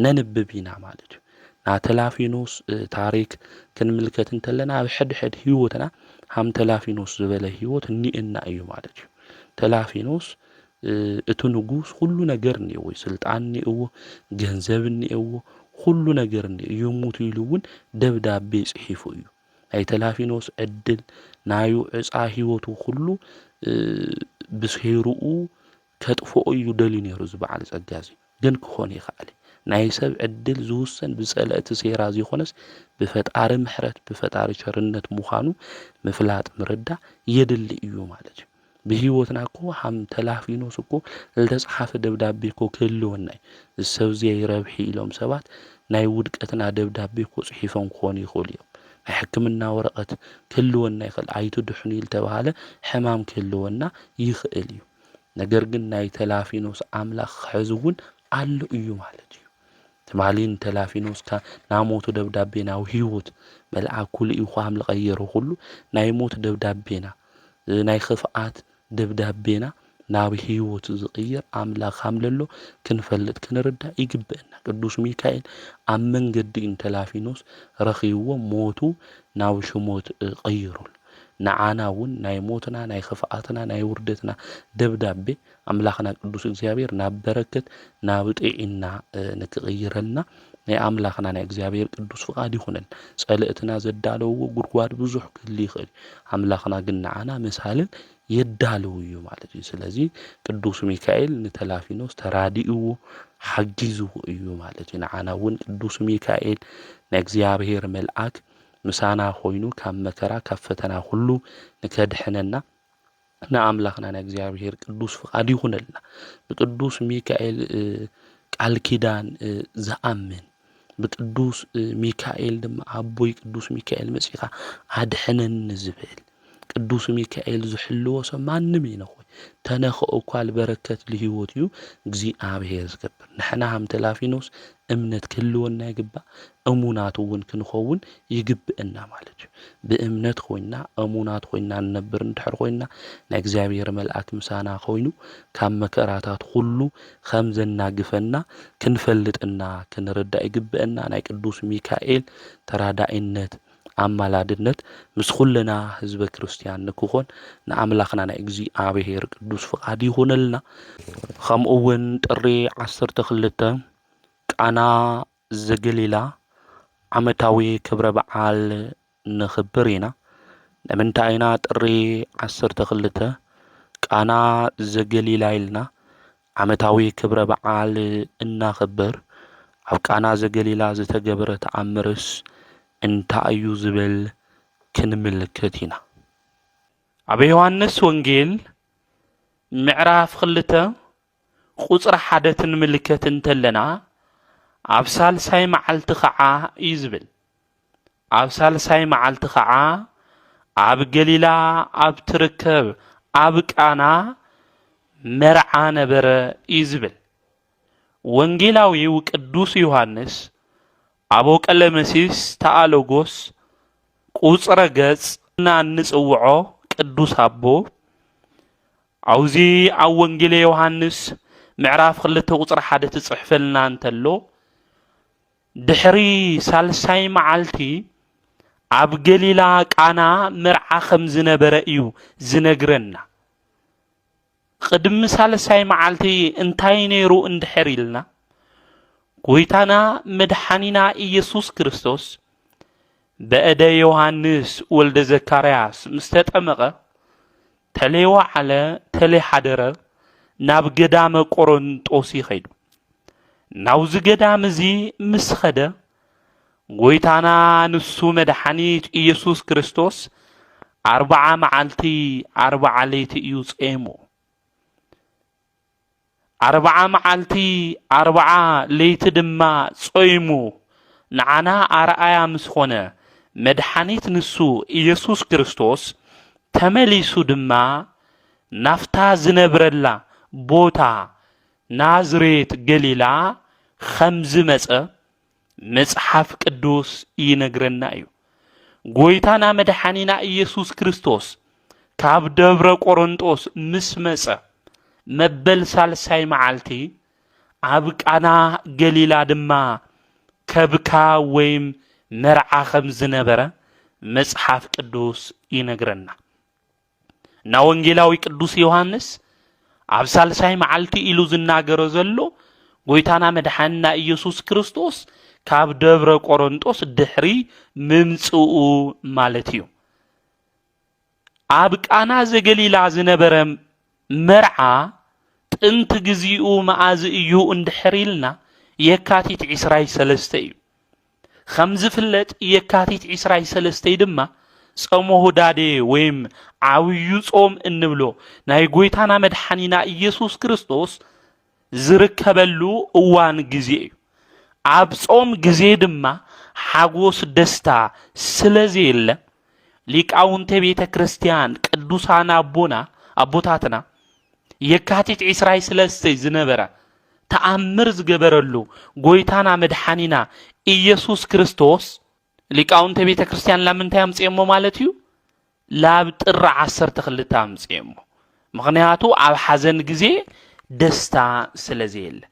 ነንብብ ኢና ማለት እዩ ናተላፊኖስ ታሪክ ክንምልከት እንተለና ኣብ ሕድሕድ ህይወትና ሃም ተላፊኖስ ዝበለ ህይወት እኒእና እዩ ማለት እዩ ተላፊኖስ እቲ ንጉስ ሁሉ ነገር እኒእዎ ስልጣን እኒእዎ ገንዘብ እኒእዎ ሁሉ ነገር እኒእዎ ይሙት ኢሉ እውን ደብዳቤ ጽሒፉ እዩ ናይ ተላፊኖስ ዕድል ናዩ ዕፃ ህይወቱ ሁሉ ብስሄሩኡ ከጥፎኦ እዩ ደልዩ ነይሩ ዝበዓል ጸጋ እዚ ግን ክኾን ይኽእል ናይ ሰብ ዕድል ዝውሰን ብጸለእቲ ሴራ ዘይኾነስ ብፈጣሪ ምሕረት ብፈጣሪ ቸርነት ምዃኑ ምፍላጥ ምርዳ የድሊ እዩ ማለት እዩ ብህይወትና እኮ ሃም ተላፊኖስ እኮ ለተጻሓፈ ደብዳቤ እኮ ክህልወና ሰብ ዘይረብሒ ኢሎም ሰባት ናይ ውድቀትና ደብዳቤ እኮ ጽሒፎም ክኾኑ ይኽእሉ እዮም ናይ ሕክምና ወረቐት ክህልወና ይኽእል ኣይትድሕኑ ኢሉ ተባሃለ ሕማም ክህልወና ይኽእል እዩ ነገር ግን ናይ ተላፊኖስ ኣምላኽ ክሕዝ እውን ኣሎ እዩ ማለት እዩ ትማሊን ተላፊኖስ ናብ ሞቱ ደብዳቤና ኣብ ህይወት መልአክ ኩሉ ኢኹ ኣምል ቀየሮ ሁሉ ናይ ሞት ደብዳቤና ናይ ክፍኣት ደብዳቤና ናብ ህይወት ዝቕየር ኣምላኽ ሃምለሎ ክንፈልጥ ክንርዳእ ይግብአና ቅዱስ ሚካኤል ኣብ መንገዲ ተላፊኖስ ረኺብዎ ሞቱ ናብ ሽሞት ቀይሩል ንዓና እውን ናይ ሞትና ናይ ክፍኣትና ናይ ውርደትና ደብዳቤ ኣምላኽና ቅዱስ እግዚአብሔር ናብ በረከት ናብ ጤዕና ንክቕይረልና ናይ ኣምላኽና ናይ እግዚአብሔር ቅዱስ ፍቃድ ይኹነን ጸልእትና ዘዳለውዎ ጉድጓድ ብዙሕ ክህሊ ይኽእል ኣምላኽና ግን ንዓና መሳልን የዳለው እዩ ማለት እዩ ስለዚ ቅዱስ ሚካኤል ንተላፊኖስ ተራዲእዎ ሓጊዝዎ እዩ ማለት እዩ ንዓና እውን ቅዱስ ሚካኤል ናይ እግዚአብሔር መልአክ ምሳና ኮይኑ ካብ መከራ ካብ ፈተና ሁሉ ንከድሕነና ንኣምላኽና ናይ እግዚአብሔር ቅዱስ ፍቃድ ይኹነልና ብቅዱስ ሚካኤል ቃል ኪዳን ዝኣምን ብቅዱስ ሚካኤል ድማ ኣቦይ ቅዱስ ሚካኤል መጽኢኻ ኣድሕነን ዝብል ቅዱስ ሚካኤል ዝሕልዎ ሰብ ማንም ይነኾይ ተነኽኦ እኳ በረከት ለህይወት እዩ እግዚአብሔር ዝገብር ንሕና ሃም ተላፊኖስ እምነት ክህልወና ይግባእ እሙናት እውን ክንኸውን ይግብአና ማለት እዩ ብእምነት ኮይና እሙናት ኮይና ንነብር እንድሕር ኮይና ናይ እግዚአብሔር መልአክ ምሳና ኮይኑ ካብ መከራታት ሁሉ ከም ዘናግፈና ክንፈልጥና ክንርዳእ ይግብአና ናይ ቅዱስ ሚካኤል ተራዳኢነት ኣማላድነት ምስ ኩልና ህዝበ ክርስቲያን ንክኾን ንኣምላኽና ናይ እግዚአብሔር ቅዱስ ፍቃድ ይኹነልና ከምኡ እውን ጥሪ 12 ቃና ዘገሊላ ዓመታዊ ክብረ በዓል ንኽብር ኢና ንምንታይ ኢና ጥሪ 12 ቃና ዘገሊላ ኢልና ዓመታዊ ክብረ በዓል እናኽብር ኣብ ቃና ዘገሊላ ዝተገበረ ተኣምርስ እንታይ እዩ ዝብል ክንምልከት ኢና ኣብ ዮሐንስ ወንጌል ምዕራፍ 2 ቁጽሪ 1 ክንምልከት እንተለና ኣብ ሳልሳይ መዓልቲ ኸዓ እዩ ዝብል ኣብ ሳልሳይ መዓልቲ ኸዓ ኣብ ገሊላ ኣብ ትርከብ ኣብ ቃና መርዓ ነበረ እዩ ዝብል ወንጌላዊው ቅዱስ ዮሐንስ ኣብ ቀለመሲስ ተኣሎጎስ ቁጽረ ገጽ ንጽውዖ ቅዱስ ኣቦ ኣውዚ ኣብ ወንጌል ዮሐንስ معراف خلته قصر حدا تصحفلنا انتلو دحري سالساي معالتي عب قليلا كانا مرعا خمز نبرأيو زنقرنا قدم سالساي معالتي انتاي نيرو اندحري لنا قويتانا مدحانينا إيسوس كريستوس بأدا يوهانس ولد زكارياس مستطمغة تليوا على تلي حدرة ناب قدام قرنطوسي خيدو ناوز قدام زي مسخدة قويتانا نسو مدحانيت إيسوس كريستوس 4 معالتي 4 ليت إيوس إيمو 4 معالتي 4 ليت دما صيمو نعنا أرأيا مسخونة مدحانيت نسو إيسوس كريستوس تمليسو دما نافتا زنبرلا بوتا نازريت قليلا 5 مصحف قدوس ينقرنا ايو قويتانا مدحانينا إيسوس كريستوس كاب دبر قرنطوس مسمص مبل سالساي معالتي عبك أنا قليلا دما كبكا ويم مرعا 5 نبرة مصحف قدوس ينقرنا ناونجيلاوي قدوس يوحنس عب سالساي معالتي إلو زناقرو زلو قويتانا مدحاننا إيسوس كريستوس كاب دبر قرنطوس دحري ممصؤ مالتيو عبك أنا زقليلا زنبرة مرعا انت جزيئو معاز إيو اندحريلنا يكاتيت عسراي سلستي 5 فلت يكاتيت عسراي سلستي دما صومو دادي ويم عاويو صوم انبلو ناي قويتانا مدحانينا إيسوس كريستوس زركبلو اوان جزيئو عب صوم جزي دما حاقوس دستا سلزيل ليك اونت بيتا كريستيان قدوسانا أبوتاتنا يكاتيت عسراي سلستي زنبرا تأمر زقبرلو قويتانا مدحانينا إيسوس كريستوس ليكاون تبيتا كريستيان لمن تامس إمو مالتيو لاب ترع 10 تامس إمو مغنياتو عب حزن جزي دستا سلزيل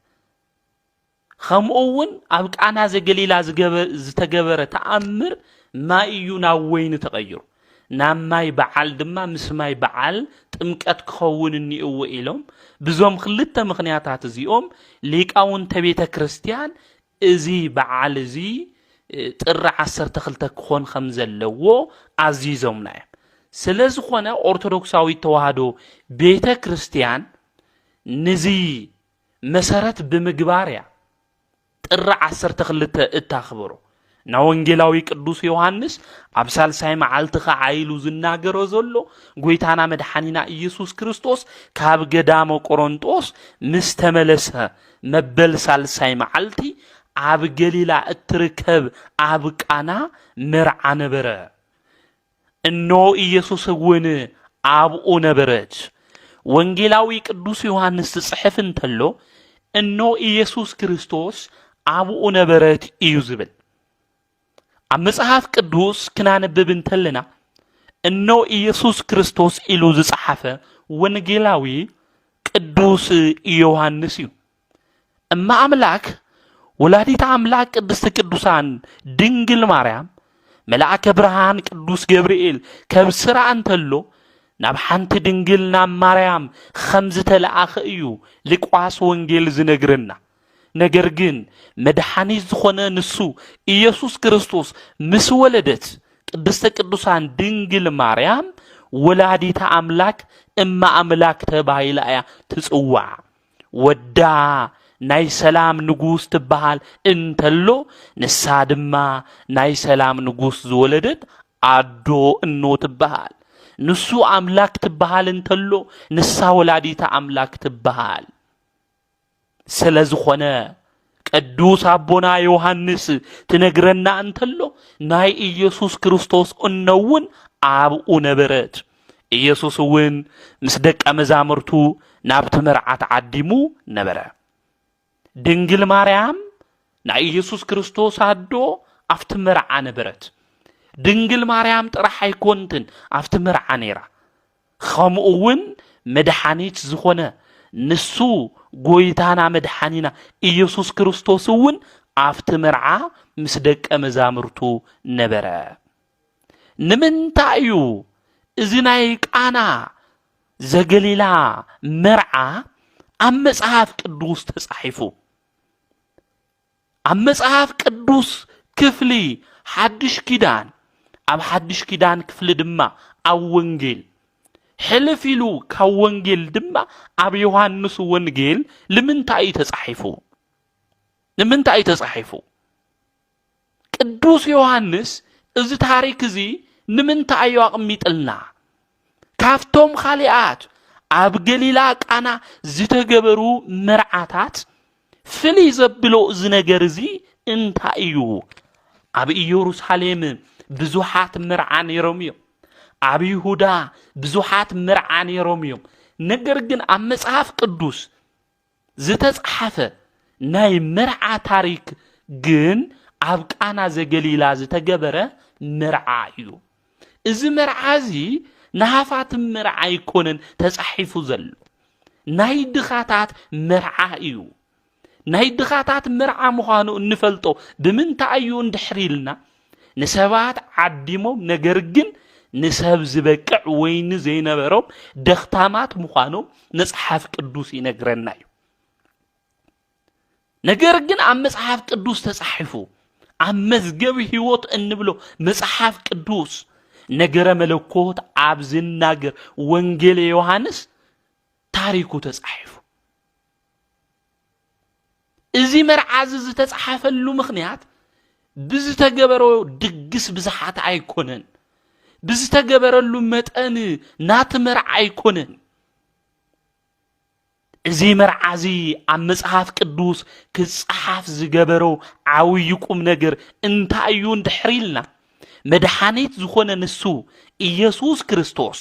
خمؤون عبك أنا زقليلا زتقبر تأمر ما إيونا وين تغيرو نام ماي بعال دما مس ماي بعال تمكت كخون اني او إلهم بزوم خلطة مغنياتات زيهم ليكاون تبيتا كريستيان ازي بعال زي تقرع 10 كخون 5 لو عزيزهم نايم سلز خونا أرثوذكساوي توهادو بيتا كريستيان نزي مسارات بمقباريا تقرع 10 اتاخبرو ناونجيلاوي قدوس يوحنس ابسال ساي معالتخ عايلو زناغرو زلو غويتانا مدحانينا إيسوس كريستوس كاب قدامو قرنطوس مستملسها مبل سالساي معالتي عب قليلا اتركب عبك أنا مرعى نبرة انو إيسوس وين عبقو نبرج وانجيلاوي قدوس يوحنس تصحف انتلو انو إيسوس كريستوس عبقو نبرت إيوزبل عم مصحف قدوس كنا نبب انتلنا انو إيسوس كريستوس إلو زصحفه ونجيلاوي قدوس يوحنس يو اما أملاك ولاديت أملاك قدست قدوسان دنجل مريم ملاك برهان قدوس جبريل كبسرع انتلو ناب حانت دنجل نام مريم 5 لأخ ايو لقواس وانجيل زنقرنا نجرجن مدحاني زخونه نسو إيسوس كريستوس مس ولدت قدست قدوسان دنجل مريم ولاديت أملاك اما أملاك تبايل ايا تسوع ودا ناي سلام نغوس تبحال انتلو نسادما ناي سلام نغوس زولدت عدو انو تبحال نسو أملاك تبحال انتلو نسا ولاديت أملاك تبحال سلازخونه قدوس أبونا يوحنس تنقرنا انتلو ناي إيسوس كريستوس انوون عبقو نبرت إيسوس وين مسدك أمزامرتو نابت مرعات عدمو نبرة دنجل مريم نا إيسوس كريستوس عدو أفت مرعا نبرت دنجل مريم ترح يكونتن أفت مرعا نيرا خمؤون مدحانيت زخونه نسو ጎይታና መድኃኒና ኢየሱስ ክርስቶስ እውን አፍቲ መርዓ ምስ ደቀ መዛሙርቱ ነበረ ንምንታዩ እዚ ናይ ቃና ዘገሊላ መርዓ ኣብ መጽሐፍ ቅዱስ ተጻሒፉ ኣብ መጽሐፍ ቅዱስ ክፍሊ ሓድሽ ኪዳን ኣብ ሓድሽ ኪዳን ክፍሊ ድማ ኣብ ወንጌል ሕልፊሉ ካብ ወንጌል ድማ ኣብ ዮሐንስ ወንጌል ንምንታይ ተጻሒፉ ቅዱስ ዮሐንስ እዚ ታሪክ እዚ ንምንታይ ኣቕሚጥልና ካፍቶም ኻሊኣት ኣብ ገሊላ ቃና ዝተገበሩ መርዓታት ፍልይ ዘብሎ እዚ ነገር እዚ እንታይ እዩ ኣብ ኢየሩሳሌም ብዙሓት መርዓ ነይሮም እዮም ኣብ ይሁዳ ብዙሓት መርዓ ነይሮም እዮም ነገር ግን ኣብ መጽሐፍ ቅዱስ ዝተጻሕፈ ናይ መርዓ ታሪክ ግን ኣብ ቃና ዘገሊላ ዝተገበረ መርዓ እዩ እዚ መርዓ እዚ ናሃፋት መርዓ ይኮነን ተጻሒፉ ዘሎ ናይ ድኻታት መርዓ እዩ ናይ ድኻታት መርዓ ምዃኑ እንፈልጦ ብምንታይ እዩ እንድሕሪልና ንሰባት ዓዲሞም ነገር ግን ንሰብ ዝበቅዕ ወይኒ ዘይነበሮም ደኽታማት ምዃኑ መጽሐፍ ቅዱስ ይነግረና እዩ ነገር ግን ኣብ መጽሐፍ ቅዱስ ተጻሒፉ ኣብ መዝገብ ሕይወት እንብሎ መጽሐፍ ቅዱስ ነገረ መለኮት ኣብ ዝናገር ወንጌል ዮሐንስ ታሪኩ ተጻሒፉ እዚ መርዓ ዝተጻሕፈሉ ምኽንያት ብዝተገበሮ ድግስ ብዙሓት ኣይኮነን ብዝተገበረሉ መጠን ናት መርዓ ኣይኮነን እዚ መርዓ እዚ ኣብ መጽሐፍ ቅዱስ ክጽሓፍ ዝገበሮ ዓብይ ቁም ነገር እንታይ እዩ እንድሕሪልና መድኃኒት ዝኾነ ንሱ ኢየሱስ ክርስቶስ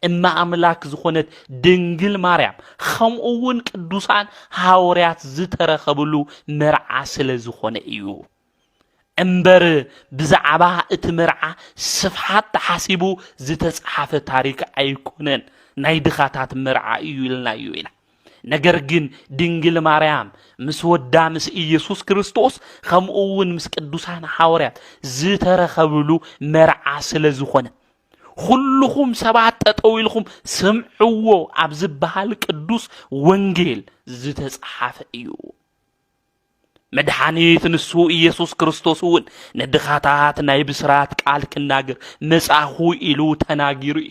እማ አምላክ ዝኾነት ድንግል ማርያም ከምኡውን ቅዱሳን ሐዋርያት ዝተረኸብሉ መርዓ ስለ ዝኾነ እዩ እምበር ብዛዕባ እቲ መርዓ ስፍሓት ተሓሲቡ ዝተጻሕፈ ታሪክ ኣይኮነን ናይ ድኻታት መርዓ እዩ ኢልና ነገር ግን ድንግል ማርያም ምስ ወዳ ምስ ኢየሱስ ክርስቶስ ከምኡውን ምስ ቅዱሳን ሐዋርያት ዝተረኸብሉ መርዓ ስለ ዝኾነ ኩልኹም ሰባት ጠጠው ኢልኹም ስምዕዎ ኣብ ዝበሃል ቅዱስ ወንጌል ዝተጻሕፈ እዩ መድኃኒት ንሱ ኢየሱስ ክርስቶስ እውን ንድኻታት ናይ ብስራት ቃል ክናገር መጻኹ ኢሉ ተናጊሩ እዩ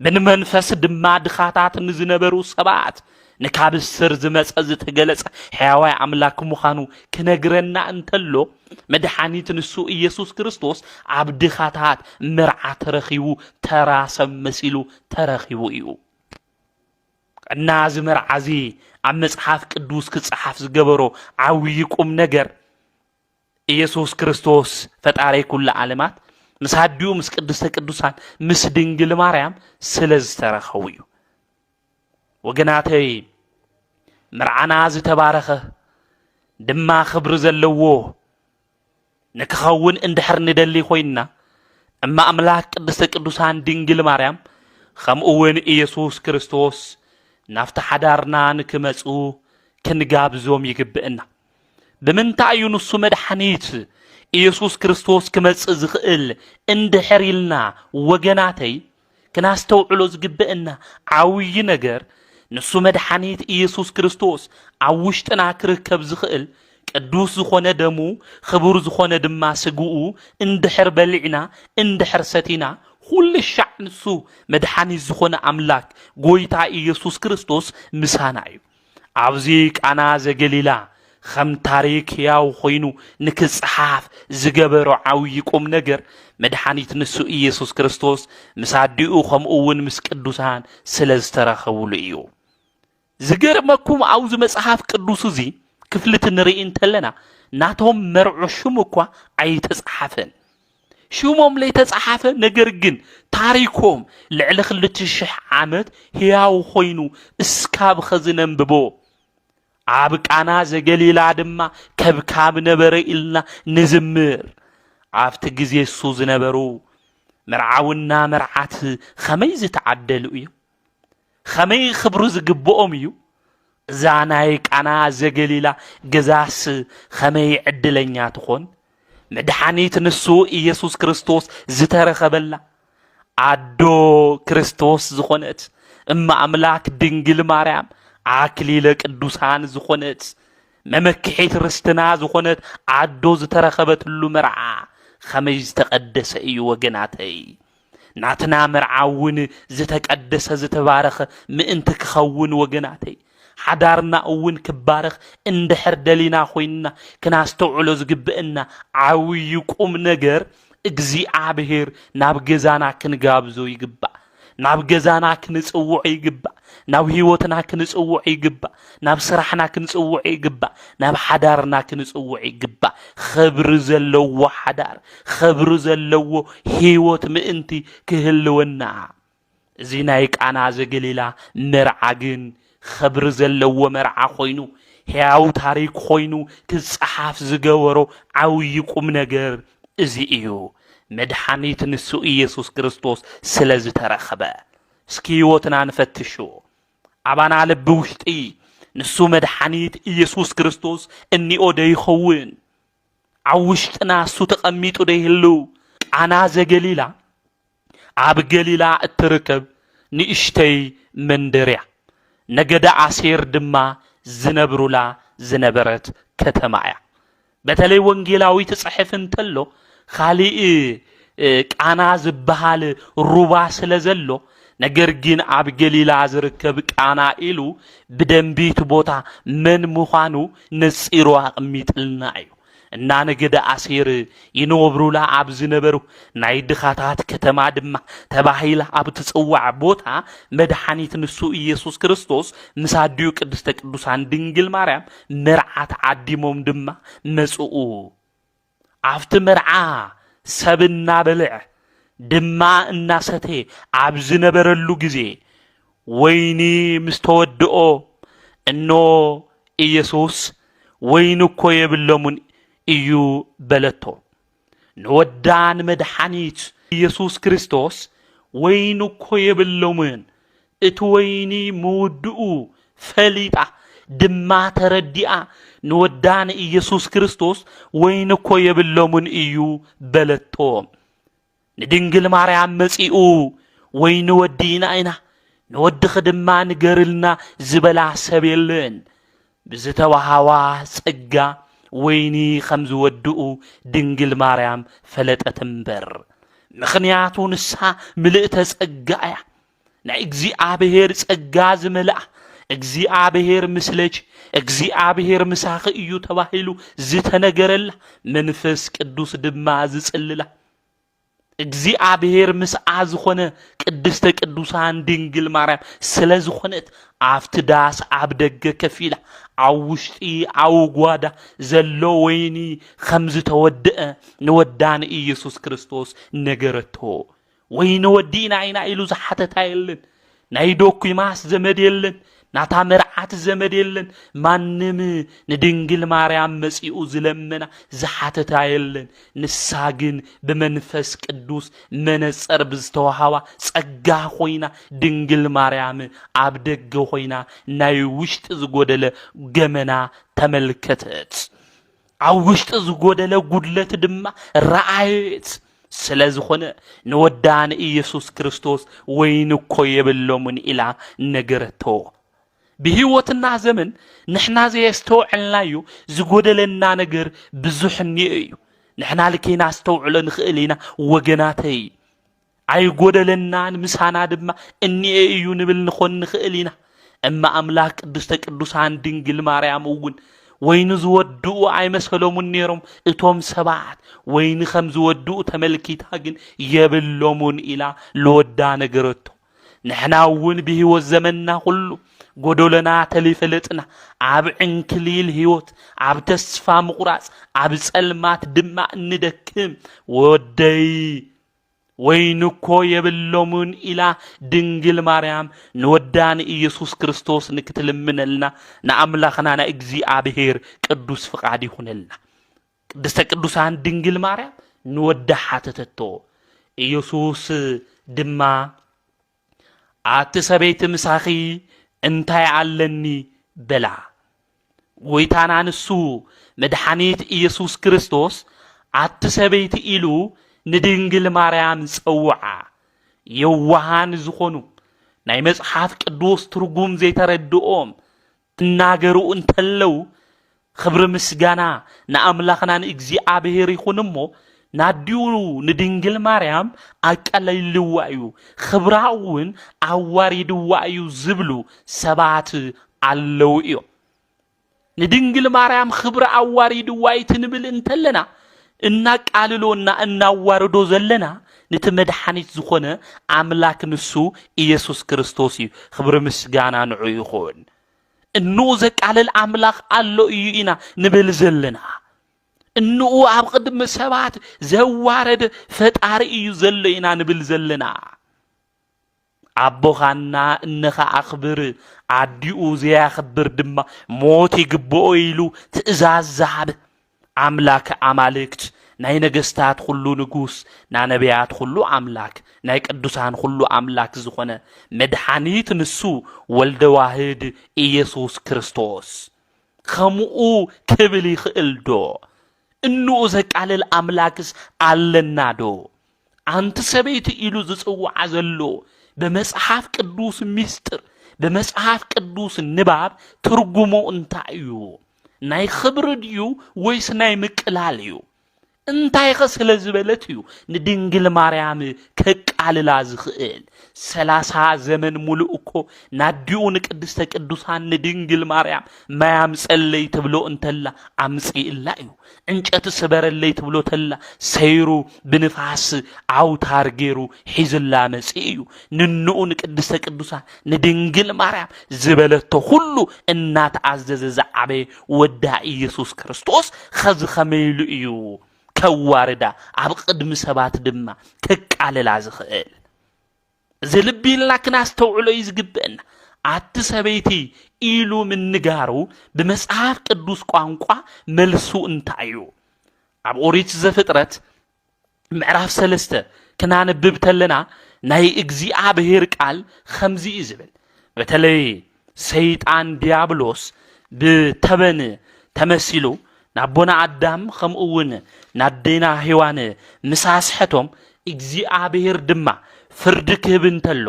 ብመንፈስ ድማ ድኻታት ንዝነበሩ ሰባት ንካብስር ዝመጸ ዝተገለጸ ሕያዋይ አምላክ ምዃኑ ክነግረና እንተሎ መድኃኒት ንሱ ኢየሱስ ክርስቶስ ኣብ ድኻታት መርዓ ተረኺቡ ተራሰብ መሲሉ ተረኺቡ እዩ እና እዚ መርዓ እዚ ኣብ መጽሐፍ ቅዱስ ክጽሓፍ ዝገበሮ ዓብይ ቁም ነገር ኢየሱስ ክርስቶስ ፈጣሪ ኩሉ ዓለማት ምስ አዲኡ ምስ ቅድስተ ቅዱሳን ምስ ድንግል ማርያም ስለ ዝተረኸቡ እዩ ወገናተይ መርዓና ዝተባረኸ ድማ ክብሪ ዘለዎ ንክኸውን እንድሕር ንደሊ ኮይና እማ አምላክ ቅድስተ ቅዱሳን ድንግል ማርያም ከምኡውን ኢየሱስ ክርስቶስ ናፍቲ ሓዳርና ንክመጹ ክንጋብዞም ይግብእና ብምንታይ እዩ ንሱ መድኃኒት ኢየሱስ ክርስቶስ ክመጽእ ዝኽእል እንድሕሪልና ወገናተይ ክናስተውዕሎ ዝግብእና ዓብይ ነገር ንሱ መድኃኒት ኢየሱስ ክርስቶስ ኣብ ውሽጥና ክርከብ ዝኽእል ቅዱስ ዝኾነ ደሙ ክቡር ዝኾነ ድማ ስግኡ እንድሕር በሊዕና እንድሕር ሰቲና ኩሉ ሻዕ ንሱ መድኃኒት ዝኾነ አምላክ ጎይታ ኢየሱስ ክርስቶስ ምሳና እዩ ኣብዚ ቃና ዘገሊላ ከም ታሪክ ያው ኮይኑ ንክጽሓፍ ዝገበሮ ዓብይ ቁም ነገር መድኃኒት ንሱ ኢየሱስ ክርስቶስ ምስ አዲኡ ከምኡውን ምስ ቅዱሳን ስለ ዝተረኸብሉ እዩ ዝገርመኩም ኣብዚ መጽሐፍ ቅዱስ እዚ ክፍልት ንርኢ እንተለና ናቶም መርዑ ሽሙ እኳ ኣይተጻሓፈን ሽሞም ለይተጻሓፈ ነገር ግን ታሪኮም ልዕሊ 2000 ዓመት ሕያው ኮይኑ እስካብ ኸዝነንብቦ ኣብ ቃና ዘገሊላ ድማ ከብካብ ነበረ ኢልና ንዝምር ኣብቲ ግዜ እሱ ዝነበሩ መርዓውና መርዓት ከመይ ዝተዓደሉ እዩ خمي خبرو زقبؤم يو زاناي كانا زغليلا جزاس خمي عدلنيا تخون مدحانيت نسو ኢየሱስ ክርስቶስ ዝተረኸበላ አዶ ክርስቶስ ዝኾነት እማ አምላክ ድንግል ማርያም አክሊለ ቅዱሳን ዝኾነት መመክሒት ርስትና ዝኾነት አዶ ዝተረኸበትሉ መርዓ خمي ዝተቀደሰ እዩ ወገናተይ ናትና መርዓውን ዝተቀደሰ ዝተባረኸ ምእንቲ ክኸውን ወገናተይ حدارنا أون كبارخ إند حردلنا خوينا كناستوعلو زقبئنا عويكم نجر اجزي عبهير نابجزانا كنقابزو يقبع نابجزانا كنسوع يقبع ناب هيوتنا كنسوع يقبع ناب سرحنا كنسوع يقبع ناب حدارنا كنسوع يقبع خبر زلو حدار خبر زلو هيوت مئنتي كهلونا زينايك أنا زقليلا مرعاقين خبر زلو مرعا خوينو هاو تاريك خوينو كصحاف زغورو عويكم نجر ازي ايو مدحانيت نسو ኢየሱስ ክርስቶስ ስለዚ ተረኸበ እስኪወትና ንፈትሹ አባና ልብ ውሽጢ ንሱ መድሓኒት ኢየሱስ ክርስቶስ እኒኦ ደይኸውን አውሽጥና እሱ ተቀሚጡ ደይህሉ ቃና ዘገሊላ አብ ገሊላ እትርከብ ንእሽተይ መንደርያ ነገደ አሴር ድማ ዝነብሩላ ዝነበረት ከተማያ በተለይ ወንጌላዊ ተጽሕፍ እንተሎ خالي قانا زبحال روبا سلازلو ነገር ግን አብ ገሊላ ዝርከብ ቃና ኢሉ በደንቢት ቦታ ምን ምዃኑ ነጽሮ አቅሚጥልና እዩ እና ነገደ አሴር ይኖብሩላ አብ ዝነበሩ ናይ ድኻታት ከተማ ድማ ተባሂላ አብ ትጽዋዕ ቦታ መድኃኒት ንሱ ኢየሱስ ክርስቶስ ምሳድዩ ቅድስተ ቅዱሳን ድንግል ማርያም መርዓት ዓዲሞም ድማ መጽኡ አፍት መርዓ ሰብና በልዕ ድማ እናሰቴ አብ ዝነበረሉ ጊዜ ወይኒ ምስተወድኦ እኖ ኢየሱስ ወይን እኮ የብለሙን እዩ በለቶ ንወዳን መድኃኒት ኢየሱስ ክርስቶስ ወይን እኮ የብለሙን እቲ ወይኒ ምውድኡ ፈሊጣ ድማ ተረዲአ ንወዳን ኢየሱስ ክርስቶስ ወይን እኮ የብለሙን እዩ በለቶ ንድንግል ማርያም መጺኡ ወይን ወዲና ኢና ንወድ ኸድማ ንገርልና ዝበላ ሰብየለን ብዝተዋሃዋ ጸጋ ወይኒ ኸምዝ ወድኡ ድንግል ማርያም ፈለጠት እምበር ምኽንያቱ ንሳ ምልእተ ጸጋያ ናይ እግዚአብሔር ጸጋ ዝመልአ እግዚአብሔር ምስለች እግዚአብሔር ምሳኺ እዩ ተባሂሉ ዝተነገረላ መንፈስ ቅዱስ ድማ ዝጽልላ እግዚአብሔር ምስአ ዝኾነ ቅድስተ ቅዱሳን ድንግል ማርያም ስለዝኾነት አፍቲ ዳስ አብ ደገ ከፊላ አውሽጢ አውጓዳ ዘሎ ወይኒ ኸምዝ ተወድአ ንወዳን ኢየሱስ ክርስቶስ ነገረቶ ወይኒ ወዲና ኢና ኢሉ ዝሓተታ የለን ናይ ዶኩማስ ዘመድ የለን ናታ መርዓት ዘመድ የለን ማንም ንድንግል ማርያም መጺኡ ዝለመና ዝሓተታ የለን ንሳ ግን በመንፈስ ቅዱስ መነጸር ብዝተዋሃዋ ጸጋ ኾይና ድንግል ማርያም አብ ደገ ኾይና ናይ ውሽጥ ዝጎደለ ገመና ተመልከተት አብ ውሽጥ ዝጎደለ ጉድለት ድማ ረአየት ስለዝኾነ ንወዳን ኢየሱስ ክርስቶስ ወይን እኮ የብለሙን ኢላ ነገረቶ በህይወትና ዘመን ንሕና ዘየስተውዕልናዩ ዝጎደለና ነገር ብዙሕኒ እዩ ንሕና ልከና አስተውዕሎ ንኽእሊና ወገናተይ አይ ጎደለናን ምሳና ድማ እኒ እዩ ንብል ንኾን ንኽእሊና እማ አምላክ ቅድስተ ቅዱሳን ድንግል ማርያም እውን ወይን ዝወድኡ አይመሰሎሙን ነሮም እቶም ሰባት ወይን ኸም ዝወድኡ ተመልኪታ ግን የብሎሙን ኢላ ለወዳ ነገረቶ ንሕና እውን በህይወት ዘመንና ሁሉ ጎዶለና ተሊፈለጥና አብ እንክሊል ህይወት አብ ተስፋ ምቁራጽ አብ ጸልማት ድማ እንደክም ወደይ ወይን እኮ የብሎሙን ኢላ ድንግል ማርያም ንወዳን ኢየሱስ ክርስቶስ ንክትልምነልና ንአምላኽና እግዚአብሔር ቅዱስ ፍቃድ ይሁንልና ቅድስተ ቅዱሳን ድንግል ማርያም ንወዳ ሓተተቶ ኢየሱስ ድማ አትሰበይት ምሳኺ እንታይ አለኒ በላ ጎይታና ንሱ መድኃኒት ኢየሱስ ክርስቶስ አትሰበይት ኢሉ ንድንግል ማርያም ጸውዓ የዋሃን ዝኾኑ ናይ መጽሐፍ ቅዱስ ትርጉም ዘይተረድኦም ትናገሩ እንተለው ክብሪ ምስጋና ንኣምላኽና ንእግዚአብሔር ይኹን እሞ ናድዩ ንድንግል ማርያም አቀለይልዋ እዩ ክብራውን አዋሪድዋ እዩ ዝብሉ ሰባት አለው እዩ ንድንግል ማርያም ክብሪ አዋሪድዋ ይትንብል እንተለና እናቃልሎና እናዋርዶ ዘለና ነቲ መድኃኒት ዝኾነ አምላክ ንሱ ኢየሱስ ክርስቶስ እዩ ክብሪ ምስጋና ንዑ ይኹን እንኡ ዘቃልል አምላክ አሎ እዩ ኢና ንብል ዘለና እንኡ ኣብ ቅድሚ ሰባት ዘዋረደ ፈጣሪ እዩ ዘሎ ኢና ንብል ዘለና አቦኻና እነኻ አኽብር አዲኡ ዘያኽብር ድማ ሞት ይግብኦ ኢሉ ትእዛዝ ዝሃበ አምላክ አማልክት ናይ ነገስታት ሁሉ ንጉስ ናይ ነቢያት ሁሉ አምላክ ናይ ቅዱሳን ሁሉ አምላክ ዝኾነ መድኃኒት ንሱ ወልደ ዋህድ ኢየሱስ ክርስቶስ ከምኡ ክብል ይኽእል ዶ እንኡ ዘቃልል አምላክስ አለና ዶ አንተ ሰበይቲ ኢሉ ዝጽዋዕ ዘሎ በመጽሐፍ ቅዱስ ምስጢር በመጽሐፍ ቅዱስ ንባብ ትርጉሙ እንታይ እዩ ናይ ክብሪ ድዩ ወይስ ናይ ምቅላል እዩ እንታይ ከስለ ዝበለት እዩ ንድንግል ማርያም ከቃልላ ዝኽእል 30 ዘመን ሙሉእ እኮ ናድኡ ንቅድስተ ቅዱሳን ንድንግል ማርያም ማያም ጸለይ ትብሎ እንተላ አምጽኢላ እዩ እንጨት ስበረለይ ትብሎ ተላ ሰይሩ ብንፋስ አውታር ገይሩ ሒዝላ መጽ እዩ ንንኡ ንቅድስተ ቅዱሳን ንድንግል ማርያም ዝበለቶ ሁሉ እናት አዘዘ ዘዓበየ ወዳ ኢየሱስ ክርስቶስ ኸዝ ኸመይሉ እዩ ከዋርዳ ኣብ ቅድሚ ሰባት ድማ ከቃልላ ዝኽእል ዝልቢልና ክናስተውዕሎ ይዝግብአና አትሰበይቲ ኢሉ ምንጋሩ በመጽሐፍ ቅዱስ ቋንቋ መልሱ እንታይ እዩ ኣብ ኦሪት ዘፍጥረት ምዕራፍ 3 ክናነብብ ተለና ናይ እግዚአብሔር ቃል ከምዚ ይዝብል በተለይ ሰይጣን ዲያብሎስ ብተበን ተመሲሉ ናቦና አዳም ከምኡውን ናዴና ሔዋን ምሳስሐቶም እግዚአብሔር ድማ ፍርድ ክህብ እንተሎ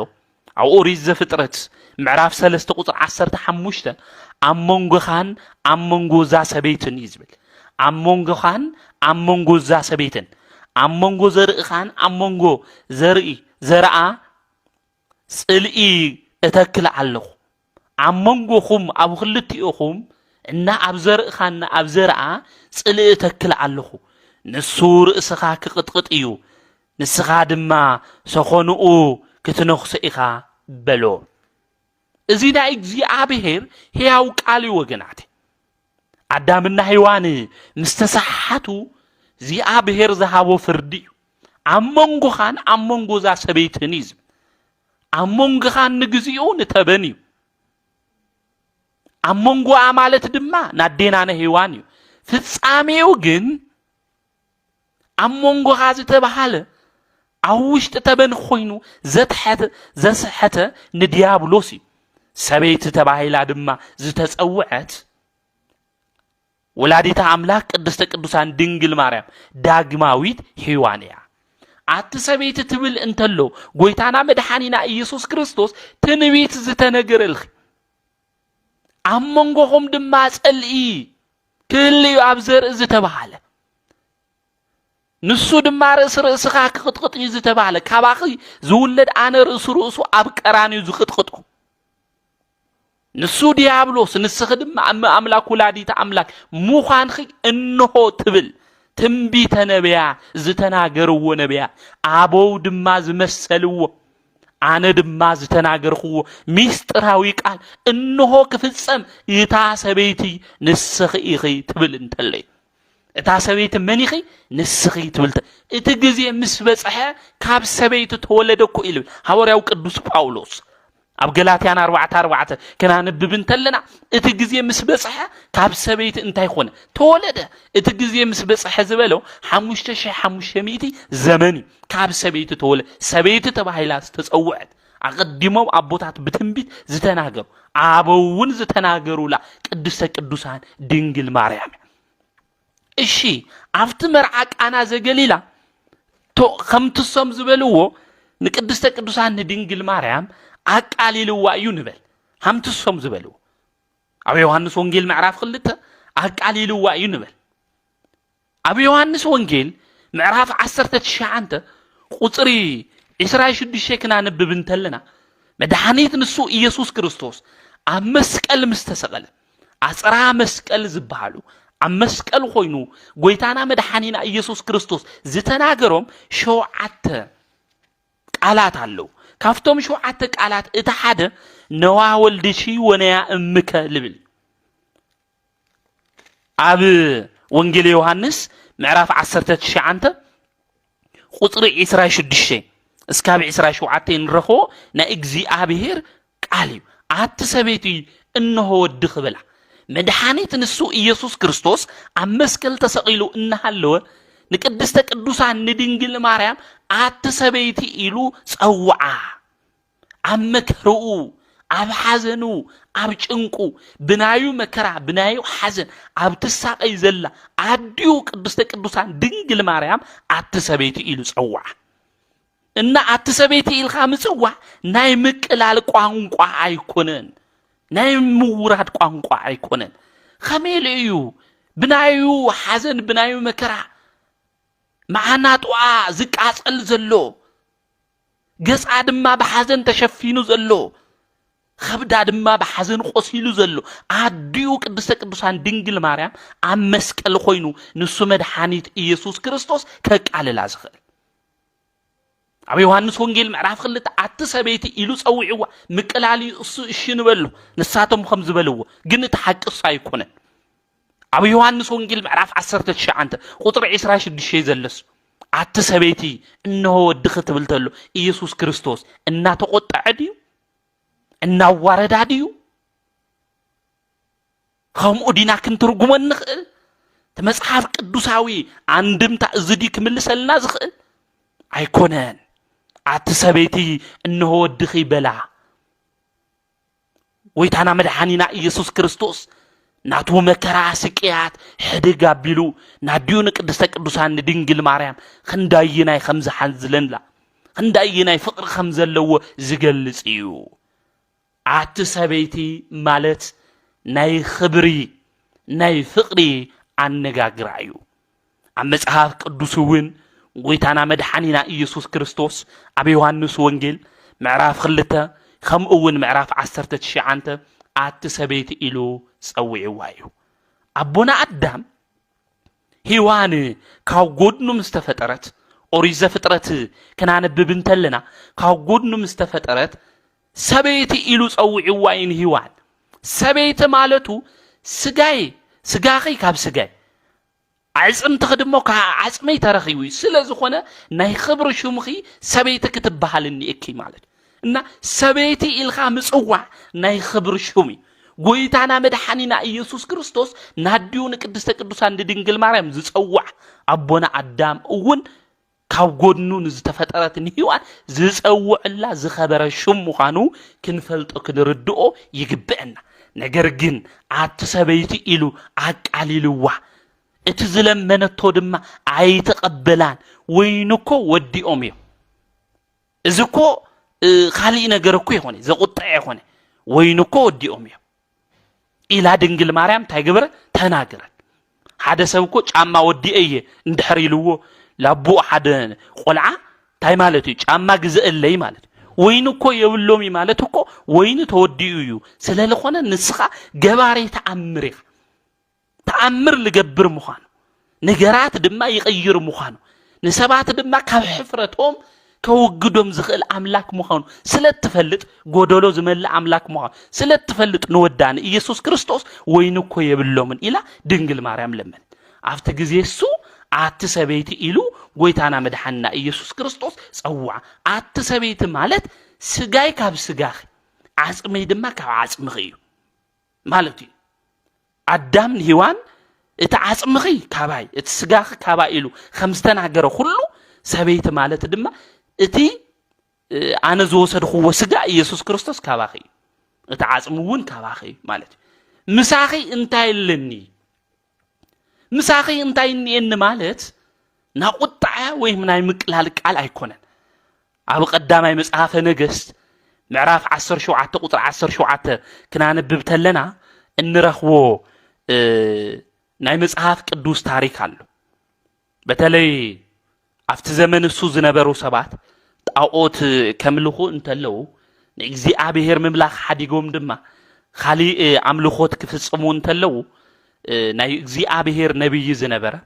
ኣብ ኦሪት ዘፍጥረት ምዕራፍ 3 ቁጥር 15 አሞንጎኻን አሞንጎዛ ሰበይትን ይዝብል አሞንጎኻን አሞንጎዛ ሰበይትን አሞንጎ ዘርእኻን አሞንጎ ዘርአ ጽልኢ እተክል ኣለኹ አሞንጎኹም ኣብ ክልቲኦኹም እና ኣብ ዘርእኻና ኣብ ዘርአ ጽልኢ እተክል ኣለኹ ንሱ ርእስኻ ክቅጥቅጥ እዩ ንስኻ ድማ ሰኾንኡ ክትነኽሰ ኢኻ በሎ እዚ ናይ እግዚአብሔር ሕያው ቃል ወገናት አዳምና ሔዋን ምስተሳሓቱ እግዚአብሔር ዝሃቦ ፍርዲ አሞንጎኻን አሞንጎዛ ሰበይትን ይዝ አሞንጎኻን ንግዚኡ ንተበን እዩ አሞንጎ ማለት ድማ ናዴናነ ሔዋን እዩ ፍጻሜው ግን አሞንጎኻ ዝተባሃለ ኣብ ውሽጢ ተበን ኮይኑ ዘስሐተ ንዲያብሎስ እዩ ሰበይቲ ተባሂላ ድማ ዝተጸውዐት ወላዲታ አምላክ ቅድስተ ቅዱሳን ድንግል ማርያም ዳግማዊት ሔዋን እያ አቲ ሰበይቲ ትብል እንተሎ ጎይታና መድኃኒና ኢየሱስ ክርስቶስ ትንቢት ዝተነገረልኺ አሞንጎኹም ድማ ጸልኢ ክህልዩ ኣብ ዘርኢ ዝተባሃለ ንሱ ድማ ርእስኻ ክቅጥቅጥ እዩ ዝተባሃለ ካባኺ ዝውለድ ኣነ ርእሱ ኣብ ቀራንዩ ዝቅጥቅጦ ንሱ ዲያብሎስ ንስኽ ድማ አምላክ ወላዲታ አምላክ ሙኻንኺ እንሆ ትብል ትንቢተ ነቢያ ዝተናገርዎ ነቢያ አቦው ድማ ዝመሰልዎ አነ ድማ ዝተናገርኽዎ ሚስጥራዊ ቃል እንሆ ክፍጸም እታ ሰበይቲ ንስኺ ኢኺ ትብል እንተለይ እታ ሰበይቲ መን ኢኺ ንስኺ ትብል እቲ ግዜ ምስ በጽሐ ካብ ሰበይቲ ተወለደኩ ኢሉ ሐዋርያው ቅዱስ ጳውሎስ ኣብ ገላትያን 4:4 ከናንብብ እንተለና እቲ ግዜ ምስ በጽሐ ካብ ሰበይቲ እንታይ ኾነ ተወለደ እቲ ግዜ ምስ በጽሐ ዝበለው 5500 ዘመን ካብ ሰበይቲ ተወለደ ሰበይቲ ተባሂላ ዝተጸውዐት أقدمهم أبوتات بتنبيت زتناجر أبوون زتناجروا لا قدس قدوسان دينجل مريم إشي عفت مرعك أنا زجليلا تو خمت الصم زبلوه نقدس قدوسان دينجل مريم أقاليلوا ينبل خمت الصم زبلوه أبي يوحنس ونجيل معرف خلته أقاليلوا ينبل أبي يوحنس ونجيل معرف 19 قصري إسرائيل شد الشيكنا نبب انتلنا مدحانيت نسو إيسوس كريستوس أمسكال مستسقل أسرع مسكال زبالو أمسكال خوينو قويتانا مدحانينا إيسوس كريستوس زتناقرهم شو عتا قالات علو كافتهم شو عتا قالات اتحاد نوا ولدشي ونيا أمك لبل أب وانجيل يوحنس معرف 19 قصري إسرائيل شد الشيك اسكاب إسرائيل شو عتين رخو نا إجزي أبيهر قاليو عت سبيتي إنه الدخبلة مدحانيت نسو إيسوس كريستوس عمسكل تسقيلو إنها اللو نقدستك الدوسان ندنجل مريم عت سبيتي إلو سوعا عمكرؤو عب حزنو عب چنقو بنايو مكرا بنايو حزن عب تساقي زلا عديو قدستك الدوسان دنجل مريم عت سبيتي إلو سوعا إن أتسبيتي الخامسة ناي مكلال قوانقوا عيكونن ناي مورات قوانقوا عيكونن خميليو بنايو حزن بنايو مكرا معنا طوا زق أسأل زلو قص عدما بحزن تشفينو زلو خبد عدما بحزن قصيلو زلو عديو قدسك قدسان دنجل مريم عم مسكال خوينو نسو مدحانيت إيسوس كريستوس كك على لازخل أبي يوحنس ونجيل معرف خلت عتسبيتي إلو صوعوا مكلالي الشين بلو نساتهم 5 بلو جنت حق الصايكونه أبي يوحنس ونجيل معرف 19 قطر إسرائيل شد الشيء زلس عتسبيتي إنه دخت بلتلو إيسوس كريستوس إنه تقطع عديو إنه ورد عديو خام أدينا كنترجم النخل تمسحف قدوساوي عندم تأزدي كمل سلنا زخل أيكونن عتسبيتي إنه الدخي بلا ويتانا مدحانينا إيسوس كريستوس ناتو مكرا سكيات حدقا بلو ناديون قدستك قدوسان دنجل مريم خندايناي 5 حنزلن لا خندايناي فقر 5 لو زقلص إيو عتسبيتي مالت ناي خبري ناي فقري عنقاقرايو عم مصحف قدوسون ويتانا مدحانينا إيسوس كريستوس أبي يوحنس ونجيل معراف خلته خم أول معراف 19 عتسبيتي إلو سوي وايو أبونا أدم هيوان كاو قدنو مستفترت أوريزة فترت كان ببنتلنا كاو قدنو مستفترت سبيتي إلو سوي واين هيوان سبيت مالتو سجاي كاب سجاي عزم تخدمو كعزمي ترخيوي سلا زخونه ناي خبر شمخي سبيتك تبحالني اكي مالت إن سبيتي إلخا مصوع ناي خبر شمي قويتانا مدحانينا إيسوس كريستوس ناديون قدست قدوسان دنجل مريم زصوع أبونا أدم أون كاو غدنون زتفترت نيوان زصوع لا زخبر شم مخانو كنفلط كنردو يغبئنا ነገር ግን አትሰበይቲ ኢሉ አቃሊልዋ እትዝለም መነቶ ድማ አይተቀበላን ወይንኮ ወዲኦም እዩ እዝኮ ካሊ ነገር እኮ ይሆነ ዘቁጣ ይሆነ ወይንኮ ወዲኦም እዩ ኢላ ድንግል ማርያም ታይግብረ ተናገረን ሓደ ሰብኮ ጫማ ወዲእየ እንድሕሪልዎ ላቡ ሓደ ቆልዓ ታይ ማለት እዩ ጫማ ግዘእለይ ማለት ወይንኮ የብሎሚ ማለት እኮ ወይን ተወዲኡ እዩ ስለለኾነ ንስኻ ገባሬ ተአምር ልገብር ምዃኑ ነገራት ድማ ይቀይር ምዃኑ ንሰባት ድማ ካብ ሕፍረቶም ከውግዶም ዝኽእል አምላክ ምዃኑ ስለትፈልጥ ጎደሎ ዝመልእ አምላክ ምዃኑ ስለትፈልጥ ንወዳነ ኢየሱስ ክርስቶስ ወይንኮ የብሎምን ኢላ ድንግል ማርያም ለመን አፍተ ጊዜ እሱ አትሰበይቲ ኢሉ ጎይታና መድኃኒና ኢየሱስ ክርስቶስ ጸዋዕ አትሰበይቲ ማለት ስጋይ ካብ ስጋኺ ዓጽመይ ድማ ካብ ዓጽምኺ እዩ ማለት እዩ አዳም ሔዋን እቲ ዓጽምኺ ካባይ እቲ ስጋኺ ካባይ ኢሉ ከም ዝተናገረ ሁሉ ሰበይቲ ማለት ድማ እቲ أنا زوسدخو سجا يسوع كريستوس كاباخي تعزمون كاباخي مالت مساخي انتاي لني مساخي انتاي إن مالت نقطع وين مناي مقلالك على أيقونة أبو قدامي مسعاف نجست معرف 10 شوعات قطر 10 شوعات كنا نببت لنا إن رخو ناي مسعاف قدوس تاريخ له بتلي أفت زمن السوز نبرو سبات أوت كملوخو انتلو نجزي أبيهر مملاخ حديقوم دما خالي عملوخوت كفصمو انتلو ناي جزي أبيهر نبي زنبرة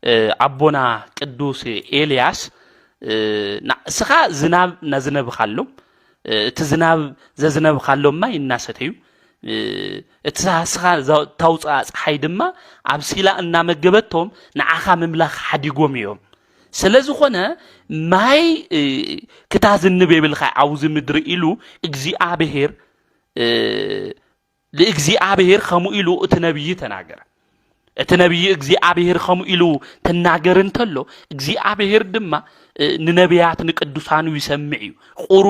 أبونا قدوس إلياس سخا زناب نزنب خالو تزناب زنب خالو ما يناستيو سخا توصا ፀሓይ ድማ ኣብሲላ እናመገበቶም ንዓኻ ምምላኽ ሓዲጎም እዮም ስለዝኾነ ማይ ክታዝንብ የብልኻ ኣብዚ ምድሪ ኢሉ እግዚአብሔር ለእግዚአብሔር ከምኡ ኢሉ እቲ ነብይ ተናገረ እቲ ነብይ እግዚአብሔር ከምኡ ኢሉ ተናገር እንተሎ እግዚአብሔር ድማ ንነቢያት ንቅዱሳኑ ይሰምዕ እዩ ቁሩ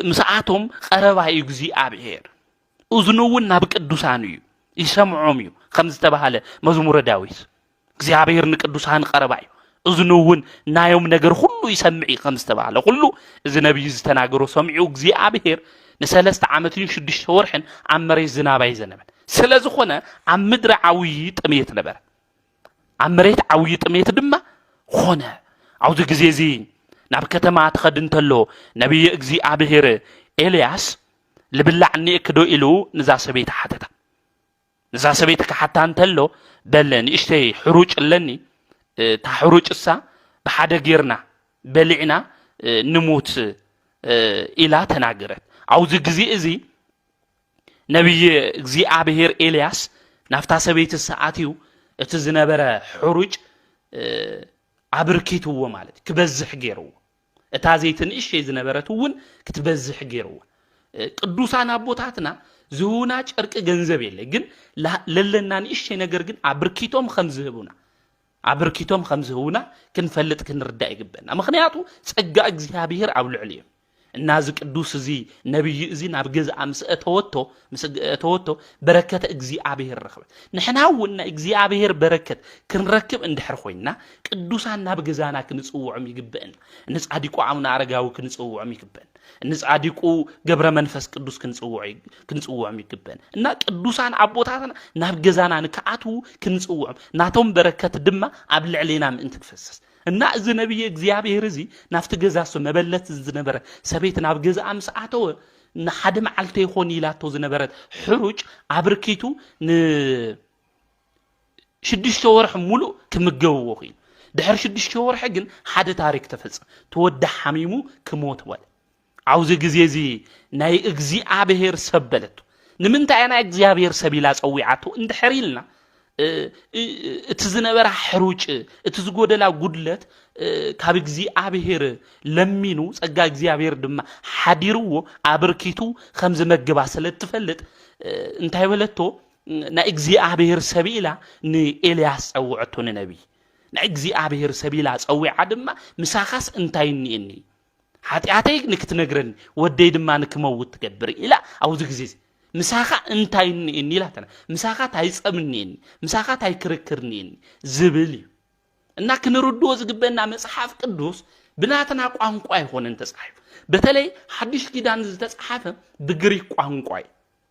ምስዓቶም ቀረባ እግዚአብሔር أذنون نابك الدوسانيو يسمعوميو خمس تبهالة مزمور داويس እግዚአብሔር ንቅዱሳን ቀረባዩ أذنون نايوم نجر كله يسمعي خمس تبهالة كله إذا نبي يستناجرو سمعوا እግዚአብሔር نسلست عامتين شدش ورحن عمري زنابي زنبل سلازخونا عم مدر عويت أميت نبر عمريت عويت أميت دمّا خونا عوض جزيزين نابكتما تخدن تلو نبي እግዚአብሔር إلياس لبلعني كدو إلو نزاسبيت حتى نزاسبيت كحتى انتلو بلني اشتي حروج لني تحروج السا بحدا غيرنا بلعنا نموت إلى تناجرت عاوز جزي إزي نبي እግዚአብሔር إلياس نفتا سبيت الساعاتيو اتزنبرا حروج عبركيتو مالت كبزح غيرو اتازيتن ايش يزنبرتون كتبزح غيرو ቅዱሳን አቦታትና ዝሁና ጨርቅ ገንዘብ የለ ግን ለለናን እሺ ነገር ግን አብርኪቶም ከምዝህቡና ክንፈልጥ ክንርዳ ይግበና ምክንያቱ ጸጋ እግዚአብሔር አብልዕልየ እናዝ ቅዱስ እዚ ነብይ እዚ ናብ ገዛ አምስ ተወቶ በረከተ እግዚአብሔር ረክበ ንሕናውና እግዚአብሔር በረከት ክንረክብ እንድሕር ኮይና ቅዱሳን ናብ ገዛና ክንጽውዖም ይግበን ንጻዲቁ አምና አረጋው ክንጽውዖም ይግበን ንጻዲቁ ገብረ መንፈስ ቅዱስ ክንጽውዖም ይግበን እና ቅዱሳን አቦታትና ናብ ገዛና ንከአቱ ክንጽውዖም ናቶም በረከት ድማ አብልዕሌና ምእንት ክፈሰስ እና እዚ ነብይ እግዚአብሔር እዚ ናፍቲ ገዛሶ መበለት ዝነበረ ሰቤት ናብ ገዛ አምስዓተው ንሓደ መዓልተ ይኾን ኢላቶ ዝነበረት ሕሩጭ አብርኪቱ ን ሽድሽተ ወርሕ ሙሉ ክምገብዎ ኮይኑ ድሕሪ ሽድሽተ ወርሕ ግን ሓደ ታሪክ ተፈጽም ተወዳ ሓሚሙ ክሞት ወለ عاوز جزيزي ناي እግዚአብሔር ሰበለቱ ንምንታይ ናይ እግዚአብሔር ሰቢላ ጸዊዓቱ እንድሕሪልና እትዝነበረ ሕሩጭ እትዝጎደላ ጉድለት ካብ እግዚአብሔር ለሚኑ ጸጋ እግዚአብሔር ድማ ሓዲርዎ አብርኪቱ ከምዝ መግባ ስለትፈልጥ እንታይ ወለቶ ናይ እግዚአብሔር ሰቢላ ንኤልያስ ጸውዕቱ ነብይ ናይ እግዚአብሔር ሰቢላ ጸዊዓ ድማ ምሳኻስ እንታይ ንእኒ ሓጢአተይ ንክትነግረኒ ወደይ ድማ ንክመውት ትገብር ኢላ አውዝ ግዜ ምሳኻ እንታይ ንእኒ ኢላተና ምሳኻ ታይጸምኒ ምሳኻ ታይክርክርኒ ዝብል እና ክንርድዎ ዝግበና መጽሐፍ ቅዱስ ብናተና ቋንቋ ይሆነን ተጻሒፉ በተለይ ሐዲስ ኪዳን ዝተጻሓፈ ብግሪክ ቋንቋ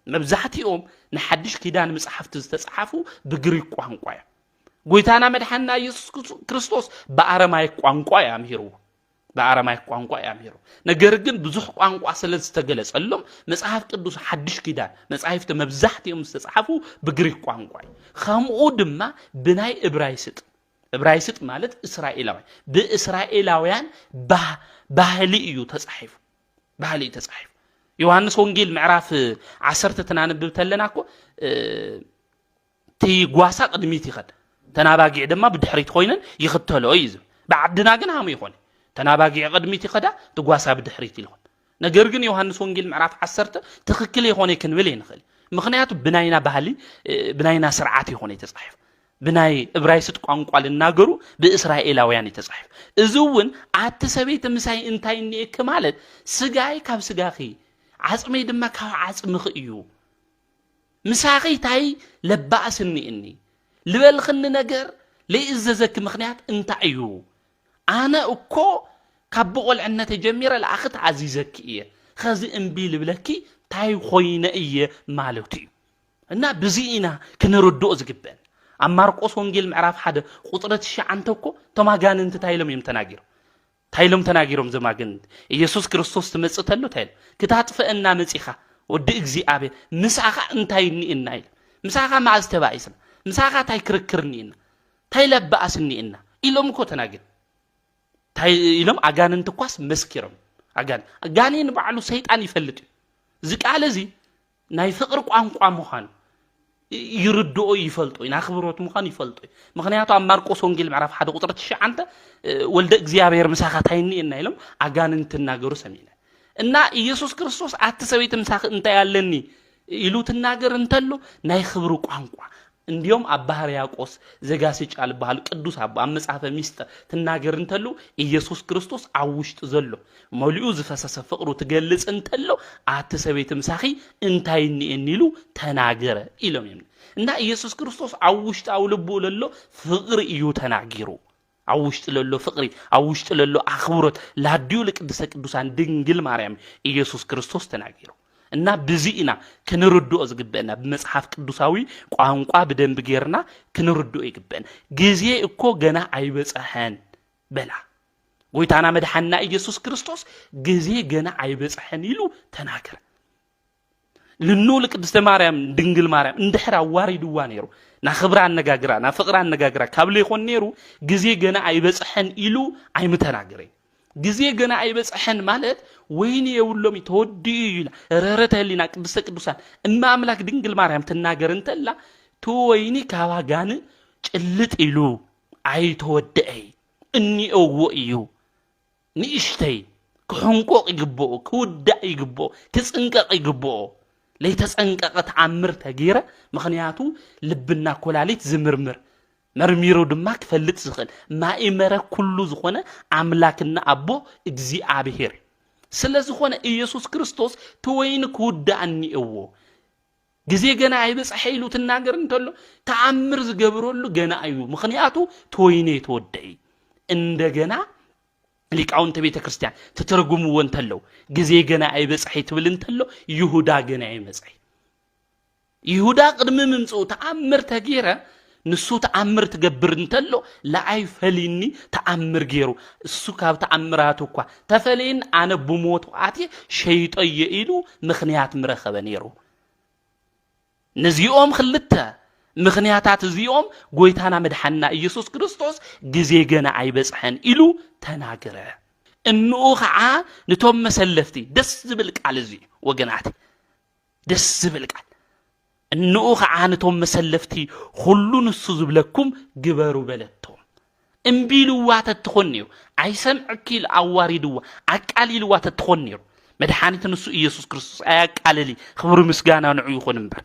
መብዛሕቲኦም ንሐዲስ ኪዳን መጽሐፍት ዝተጻሓፉ ብግሪክ ቋንቋ ጎይታና መድኃኒትና ኢየሱስ ክርስቶስ በአረማይክ ቋንቋ ያምሂሩ በአረማይክ ቋንቋ ያምሂሩ ነገር ግን ብዙሕ ቋንቋ ስለዝተገለጸሎም መጽሐፍ ቅዱስ ሐዲስ ኪዳን መጽሐፍት መብዛሕቲኦም ዝተጻሓፉ ብግሪክ ቋንቋ ከምኡ ድማ ብናይ ዕብራይስጥ ማለት እስራኤላውያን በእስራኤላውያን ባህሊ እዩ ተጻሒፉ ባህሊ ተጻሒፉ ዮሐንስ ወንጌል ምዕራፍ 10 ተናንብብ ተለናኮ ጓሳ ቅድሚት ይኸድ ተናባጊዕ ድማ ብድሕሪት ኮይነን ይኽተሎ እዩ ባዕድና ግን ሃሙ ይኾነ ተናባጊዕ ቅድሚት ይኸዳ ትጓሳ ብድሕሪት ይልሆን ነገር ግን ዮሐንስ ወንጌል ምዕራፍ 10 ትክክል ይኾነ ክንብል ይንኽእል ምክንያቱ ብናይና ባህሊ ብናይና ስርዓት ይኾነ ተጻሒፉ ብናይ ዕብራይስጥ ቋንቋ ልናገሩ በእስራኤላውያን የተጻፈ እዙውን አትሰቤት ምሳይ እንታይ ንእክ ማለት ስጋይ ካብ ስጋኺ ዓጽመይ ድማ ካብ ዓጽምኺ እዩ ምሳኺ ታይ ለባእስኒ እኒ ልበልኽኒ ነገር ለይእዘዘክ ምኽንያት እንታይ እዩ ኣነ እኮ ካብ ቆልዕነት ጀሚረ ለኣኽት ዓዚዘክ እየ ኸዚ እምቢ ልብለኪ ታይ ኾይነ እየ ማለት እዩ እና ብዚኢና ክንርድኦ ዝግበን ኣብ ማርቆስ ወንጌል ምዕራፍ 1 ቁጥር 9 እኮ ተማጋንንት ታይሎም እዮም ተናጊሮም ዘማግንት ኢየሱስ ክርስቶስ ትመጽእ ተሎ ታይል ክታጥፈአና መጺኻ ወዲ እግዚአብሔር ምሳኻ እንታይ ንኢና ኢል ምሳኻ ማዕዝ ተባኢስና ምሳኻ ታይ ክርክርኒና ታይ ለባእስኒና ኢሎም እኮ ተናግር ታይ ኢሎም አጋንንት ኳስ መስኪሮም አጋኔን ባዕሉ ሰይጣን ይፈልጥ ዝቃለ እዚ ናይ ፍቅር ቋንቋ ምዃን ይርድኦ ይፈልጦ ኢና ክብሮት ምዃን ይፈልጦ ምክንያቱ ኣብ ማርቆስ ወንጌል ምዕራፍ 1 ቁጥር 9 ወልደ እግዚአብሔር ምሳኻ ታይ ንኢና ኢሎም አጋንንት ተናገሩ ሰሚና እና ኢየሱስ ክርስቶስ አትሰቤት ምሳኽ እንታይ ያለኒ ኢሉ ተናገር እንተሎ ናይ ክብሩ ቋንቋ እንዲዮም አባ ሕርያቆስ ዘጋስጫል ባህል ቅዱስ አባ መጽሐፈ ሚስጥር ተናገር እንተሎ ኢየሱስ ክርስቶስ አውሽጥ ዘሎ ሞሊኡ ዝፈሰሰ ፍቅሩ ትገልጽ እንተሎ አትሰቤት ምሳኺ እንታይ ንኢሉ ተናገረ ኢሎም እና ኢየሱስ ክርስቶስ አውሽጥ አውልቦ ለሎ ፍቅር እዩ ተናጊሩ አውሽጥ ለሎ ፍቅሪ አውሽጥ ለሎ አኽብሮት ላዲዩ ለቅድስተ ቅዱሳን ድንግል ማርያም ኢየሱስ ክርስቶስ ተናጊሩ እና ብዚኢና ክንርድኦ ዝግበና በመጽሐፍ ቅዱሳዊ ቋንቋ በደንብ ጌርና ክንርድኦ ይግበን ጊዜ እኮ ገና አይበጽሐን በላ ጎይታና መድኃና ኢየሱስ ክርስቶስ ጊዜ ገና አይበጽሐን ይሉ ተናገረ ልኑ ለቅድስተ ማርያም ድንግል ማርያም እንድሕራ ዋሪድዋ ነይሩ ና ክብራ አነጋግራ ና ፍቅራ አነጋግራ ካብለ ይኾን ነይሩ ጊዜ ገና አይበጽሐን ይሉ አይምተናገረ ጊዜ ገና አይበጽሐን ማለት ወይኔ የውሎም ተወዲ ይላ ረረተሊና ቅድስተ ቅዱሳን እማ አምላክ ድንግል ማርያም ተናገር እንተላ ተወይኒ ካባጋን ጭልጥ ይሉ አይተወደይ እንይው እዩ ንእሽተይ ክሕንቆቅ ይግቦ ክውዳ ይግቦ ክጽንቀቅ ይግቦ ለይተጸንቀቀት አምር ተገይረ ምክንያቱ ልብና ኮላሊት ዝምርምር መርሚሮ ድማ ክፈልጥ ዝኽእል ማእመረ ኩሉ ዝኾነ አምላክና አቦ እግዚአብሔር ስለዝኾነ ኢየሱስ ክርስቶስ ተወይን ክውዳእኒእዎ ጊዜ ገና አይበጽሐ ኢሉ ተናገር እንተሎ ተአምር ዝገብረሉ ገና እዩ ምክንያቱ ተወይኔ ተወደይ እንደገና ሊቃውንተ ቤተ ክርስቲያን ተተርጉምዎ እንተሎ ጊዜ ገና አይበጽሐ ትብል እንተሎ ይሁዳ ገና አይመጽሐ ይሁዳ ቅድም ምምጽኡ ተአምር ተገይረ ንሱ ተአምር ትገብር እንተሎ ለአይ ፈሊኒ ተአምር ገይሩ እሱ ካብ ተአምራቱ እኳ ተፈሌን አነ ብሞቱ አቲ ሸይጠየ ኢሉ ምክንያት ምረኸበ ነይሩ ነዚኦም ክልተ ምክንያታት እዚኦም ጎይታና መድኃና ኢየሱስ ክርስቶስ ጊዜ ገና አይበጽሐን ኢሉ ተናገረ እንኡ ከዓ ንቶም መሰለፍቲ ደስ ዝብል ቃል እዚ ወገናት ደስ ዝብል ቃል እንኡ ከዓ ንቶም መሰለፍቲ ሁሉ ንሱ ዝብለኩም ግበሩ በለቶም እምቢልዋ ተትኾንዩ አይሰምዕኪል አዋሪድዋ አቃሊልዋ ተትኾንዩ መድኃኒት ንሱ ኢየሱስ ክርስቶስ አያቃልሊ ክብሩ ምስጋና ንዑ ይኹን እምበር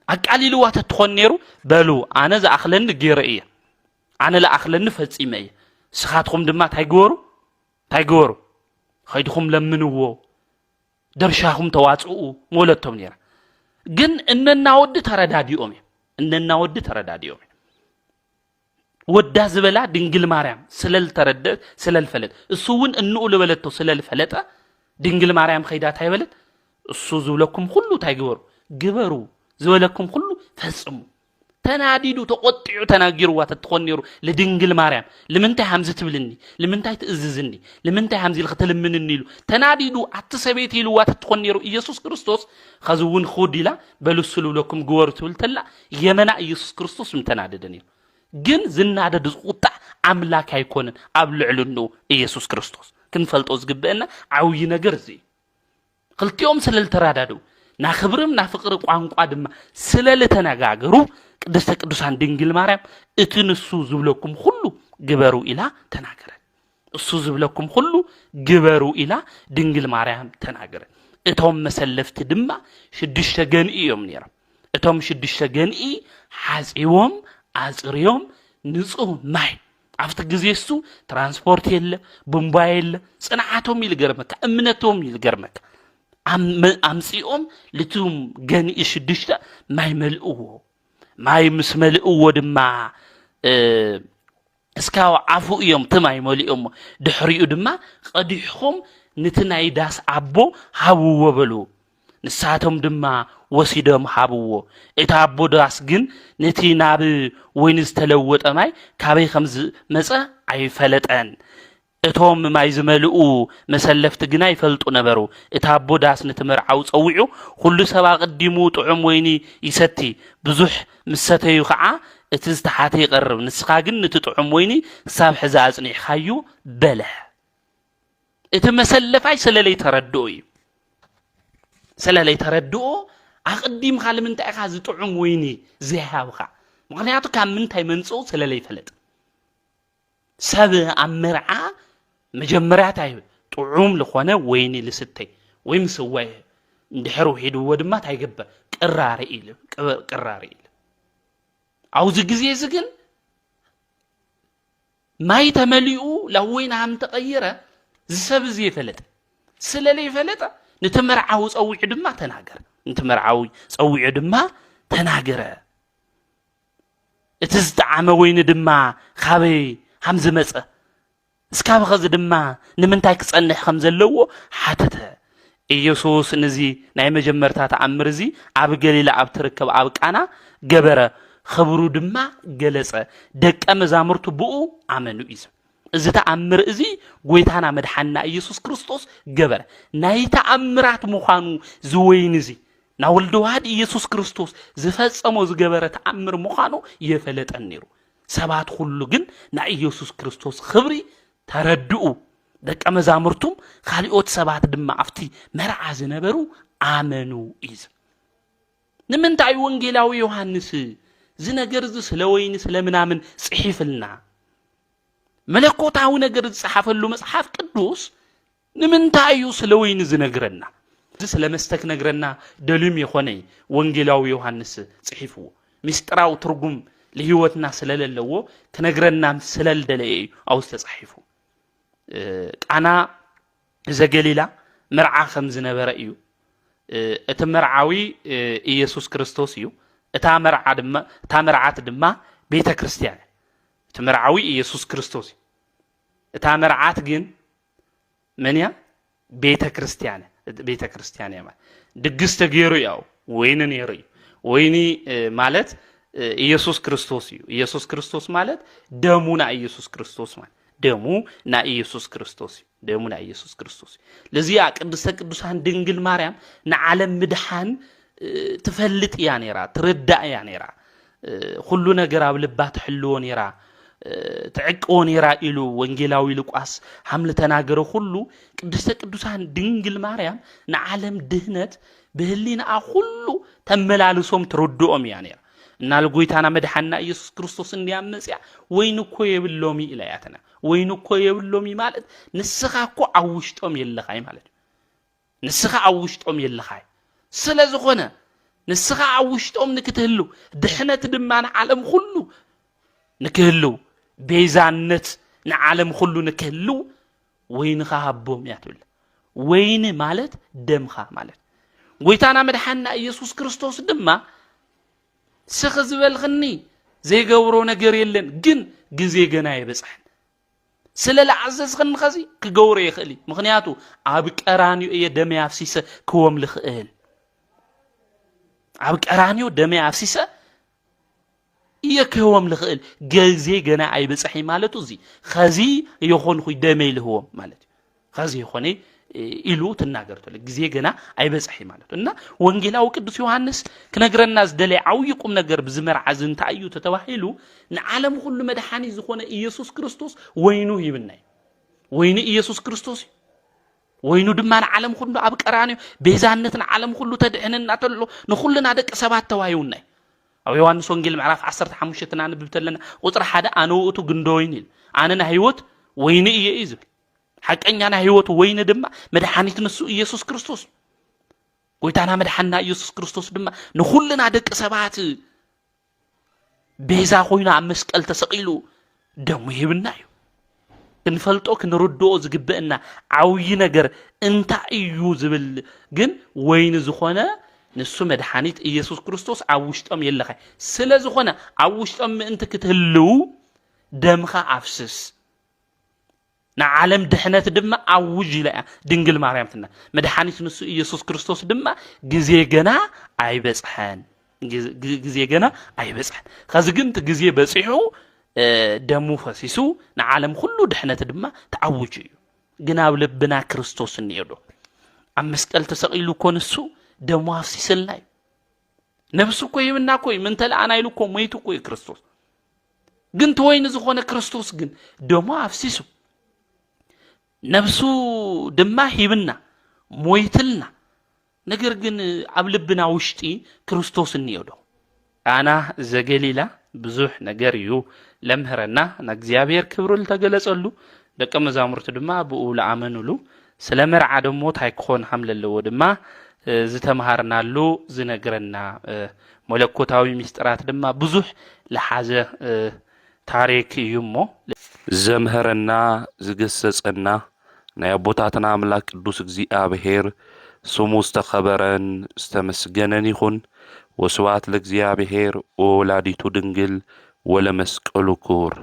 አቃሊልዋ ተትኾንዩ በሉ አነ ዘአኽለኒ ገይረ እየ አነ ለአኽለኒ ፈጺመ እየ ስኻትኩም ድማ ታይግበሩ ኸይድኩም ለምንዎ ደርሻኩም ተዋጽኡ ሞለቶም ነይራ ግን እነናወድ ተረዳዲኦም ወዳ ዝበላ ድንግል ማርያም ስለልፈለጥ እሱውን እንኡ ለበለቶ ስለልፈለጠ ድንግል ማርያም ኸይዳ ታይበለት እሱ ዝብለኩም ሁሉ ታይግበሩ ግበሩ ዝበለኩም ሁሉ ፈጽሙ ተናዲዱ ተቆጥዑ ተናጊርዋ ተትኾንዩ ለድንግል ማርያም ለምንታይ ሐምዝ ትብልኒ ለምንታይ ትእዝዝኒ ለምንታይ ሐምዝ ልኽተልምንኒ ኢሉ ተናዲዱ አትሰቤት ኢሉዋ ተትኾንዩ ኢየሱስ ክርስቶስ ኸዝውን ኹዲላ በልስሉ ለኩም ግበሩ ትብል ተላ የመና ኢየሱስ ክርስቶስ ምተናደደን ግን ዝናደድ ዝቁጣ አምላክ አይኮነን ኣብ ልዕልኑ ኢየሱስ ክርስቶስ ክንፈልጦ ዝግበአና ዓውይ ነገር እዚ ክልቲኦም ስለልተራዳዱ ና ክብርም ና ፍቅር ቋንቋ ድማ ስለልተነጋገሩ ቅድስተ ቅዱሳን ድንግል ማርያም እቲ ንሱ ዝብለኩም ሁሉ ግበሩ ኢላ ተናገረ እሱ ዝብለኩም ሁሉ ግበሩ ኢላ ድንግል ማርያም ተናገረ እቶም መሰለፍቲ ድማ 6 ገንኢ እዮም ነይሮም እቶም 6 ገንኢ ሓጺቦም አጽሪዮም ንጹህ ማይ አፍት ጊዜሱ ትራንስፖርት የለ ቦምባ የለ ጽናዓቶም ይልገርመካ እምነቶም ይልገርመካ አምጽኦም ልቱም ገኒ ሽድሽተ ማይ መልእዎ ማይ ምስ መልእዎ ድማ እስካው አፉ እዮም ተማይ መልእዎም ድሕሪኡ ድማ ቀዲሕኩም ንትናይ ዳስ አቦ ሃብዎ በሉ ንሳቶም ድማ ወሲዶም ሃብዎ እታ አቦ ዳስ ግን ነቲ ናብ ወይን ዝተለወጠ ማይ ካበይ ከም ዝመፀ አይፈለጠን እቶም ማይ ዝመልኡ መሰለፍቲ ግና ይፈልጡ ነበሩ እታ አቦ ዳስ ንትመርዓው ፀውዑ ሁሉ ሰባ ቀዲሙ ጥዑም ወይኒ ይሰቲ ብዙሕ ምሰተዩ ከዓ እቲ ዝተሓተ ይቀርብ ንስኻ ግን ንትጥዑም ወይኒ ሳብ ሕዛ አጽኒዕኻዩ በለ እቲ መሰለፋይ ስለለይ ተረድኦ እዩ ስለለይ ተረድኦ አቅዲም ካልምንታይ ኢኻ ዝጥዑም ወይኒ ዝሃብኻ ምክንያቱ ካብ ምንታይ መንጽኡ ስለለይ ፈለጥ ሰብ አመርዓ መጀመሪያታይ ጥዑም ለኾነ ወይኒ ልስተይ ወይ ምስዋይ እንድሕሩ ሄድዎ ድማ ታይገበ ቅራሪ ኢሉ ቅራሪ ኢሉ አውዝ ጊዜ ዝግን ማይ ተመሊኡ ለወይና ham ተቀየረ ዝሰብ እዚ ይፈለጥ ስለለይ ፈለጥ ንተመርዓው ፀውዕ ድማ ተናገረ ንተመርዓው ፀውዕ ድማ ተናገረ እቲ ዝተዓመ ወይኒ ድማ ካበይ ham ዝመፀ እስካብ ኸዚ ድማ ንምንታይ ክጸንሕ ከም ዘለዎ ሓተተ ኢየሱስ ነዚ ናይ መጀመርታ ተአምር እዚ ኣብ ገሊላ ኣብ ትርከብ ኣብ ቃና ገበረ خبሩ ድማ ገለጸ ደቀ መዛሙርቱ ብኡ አመኑ እዩ እዚ ተአምር እዚ ጎይታና መድሓና ኢየሱስ ክርስቶስ ገበረ ናይ ተአምራት ምዃኑ ዝወይን እዚ ና ወልደ ዋህድ ኢየሱስ ክርስቶስ ዝፈጸሞ ዝገበረ ተአምር ምዃኑ የፈለጠን ነይሩ ሰባት ሁሉ ግን ና ኢየሱስ ክርስቶስ ክብሪ ተረድኡ ደቀ መዛሙርቱም ካሊኦት ሰባት ድማ አፍቲ መርዓ ዝነበሩ አመኑ እዩ ንምንታይ ወንጌላዊ ዮሐንስ ዝነገር ዝ ስለወይኒ ስለምናምን ጽሒፍልና መለኮታዊ ነገር ጽሐፈሉ መጽሐፍ ቅዱስ ንምንታዩ ስለወይኒ ዝነግረና ስለመስተክ ነግረና ደሉም የሆነ ወንጌላዊ ዮሐንስ ጽሒፍዎ ምስጥራው ትርጉም ለህይወትና ስለለለዎ ከነግረና ስለልደለይ አውስ ተጽሒፉ ቃና ዘገሊላ መርዓ ከም ዝነበረ እዩ እቲ መርዓዊ ኢየሱስ ክርስቶስ እዩ እታ መርዓት ድማ ቤተ ክርስቲያን እቲ መርዓዊ ኢየሱስ ክርስቶስ እታ መርዓት ግን መንያ ቤተ ክርስቲያን ማለት ድግስ ተገይሩ ያው ወይኒ ነይሩ ወይኒ ማለት ኢየሱስ ክርስቶስ እዩ ኢየሱስ ክርስቶስ ማለት ደሙና ኢየሱስ ክርስቶስ ማለት ደሙና ኢየሱስ ክርስቶስ ደሙና ኢየሱስ ክርስቶስ ለዚያ ቅድስተ ቅዱሳን ድንግል ማርያም ንዓለም ምድሓን تفلت يا نيرا تردع يا نيرا كل ነገር ኣብ ልባ ትሕልዎ ነራ تعقو نيرا ኢሉ ወንጌላዊ ሉቃስ ሐምለ ተናገረ ሁሉ ቅድስተ ቅዱሳን ድንግል ማርያም ንዓለም ድህነት በህሊና ሁሉ ተመላልሶም ትረድኦም ያ ነራ እና ለጎይታና መድሓና ኢየሱስ ክርስቶስ እንዲያመጽያ ወይን እኮ የብሎሚ ኢላያተና ወይን እኮ የብሎሚ ማለት ንስኻ እኮ አውሽጦም የለኻይ ማለት ንስኻ አውሽጦም የለኻይ ስለዝኾነ ንስኻ አውሽጦም ንክትህሉ ድሕነት ድማ ንዓለም ሁሉ ንክህሉ ቤዛነት ንዓለም ሁሉ ንክህሉ ወይንኻ ሃቦም ያትብል ወይን ማለት ደምኻ ማለት ጎይታና መድሓና ኢየሱስ ክርስቶስ ድማ ስኽ ዝበልኽኒ ዘይገብሮ ነገር የለን ግን ግዜ ገና ይበጽሕ ስለለዓዘዝኽን ኸዚ ክገብሮ ይኽእል ምኽንያቱ ኣብ ቀራንዮ የደም ያፍሲሰ ክወም ልኽእል ኣብ ቀራንዮ ደም ያፍሲሰ يكهوم لخيل جزء جنا أي بصحي مالته زي خزي يخون خوي دمي لهوم مالته خزي يخوني إلو تناقرته لك جزء جنا أي بصحي مالته إننا وانجيلا وكدوس يوحنس كنجر الناس دلي أو يقوم نجر بزمر عزن تعيو تتوحيلو نعلم كل مدحاني زخون إيسوس كريستوس وينو يبني وين إيسوس كريستوس وينو دمان عالم كله أبك أراني بيزانتنا عالم كله تدعنا نتلو نخلنا دك سبات توايوني أو يوحنس وانجيل معرف 15 نببت لنا وتر حدا أنا وقتو جندوينيل أنا هيوت وين إيزب حق أني أنا هيوت وين دم مدحاني تنسو إيسوس كريستوس قلت أنا مدحنا إيسوس كريستوس دم نخلنا دك سبات ቤዛ ኮይኑ ኣብ መስቀል ተሰቂሉ ደሙ ይህብና እዩ ክንፈልጦ ክንርድኦ ዝግብአና ዓውይ ነገር እንታይ እዩ ዝብል ግን ወይን ዝኾነ ንሱ መድኃኒት ኢየሱስ ክርስቶስ ኣብ ውሽጦም የለኸ ስለ ዝኾነ ኣብ ውሽጦም ምእንቲ ክትህልው ደምኻ ኣፍስስ ንዓለም ድሕነት ድማ ኣውጅ ኢላ ድንግል ማርያም ትና መድኃኒት ንሱ ኢየሱስ ክርስቶስ ድማ ግዜ ገና ኣይበጽሐን ግዜ ገና ኣይበጽሐን ከዚ ግን እቲ ግዜ በጺሑ ደሙ ፈሲሱ ንዓለም ኩሉ ድሕነት ድማ ተዓውጅ እዩ ግን ኣብ ልብና ክርስቶስ እንየዶ ኣብ መስቀል ተሰቂሉ እኮ ንሱ ደሙ ኣፍሲስልና እዩ ነብሱ እኮ ይብና እኮ ምን ተለኣና ኢሉ እኮ ሞይቱ እኮ እዩ ክርስቶስ ግን ተወይኒ ዝኾነ ክርስቶስ ግን ደሙ ኣፍሲሱ ነብሱ ድማ ሂብና ሞይትልና ነገር ግን ኣብ ልብና ውሽጢ ክርስቶስ እንየዶ ኣና ዘገሊላ ብዙሕ ነገር እዩ ለምህረና ንእግዚአብሔር ክብሩ ተገለጸሉ ደቀ መዛሙርቱ ድማ ብኡ ለኣመኑሉ ስለ መርዓ ደሞ ታይ ክኾን ከም ዘለዎ ድማ ዝተማሃርናሉ ዝነግረና መለኮታዊ ምስጢራት ድማ ብዙሕ ለሓዘ ታሪክ እዩ እሞ ዘምህረና ዝገሰጸና ናይ ኣቦታትና ኣምላክ ቅዱስ እግዚአብሔር ስሙ ዝተኸበረን ዝተመስገነን ይኹን ወስብሐት ለእግዚአብሔር ወወላዲቱ ድንግል ወለመስቀሉ ክቡር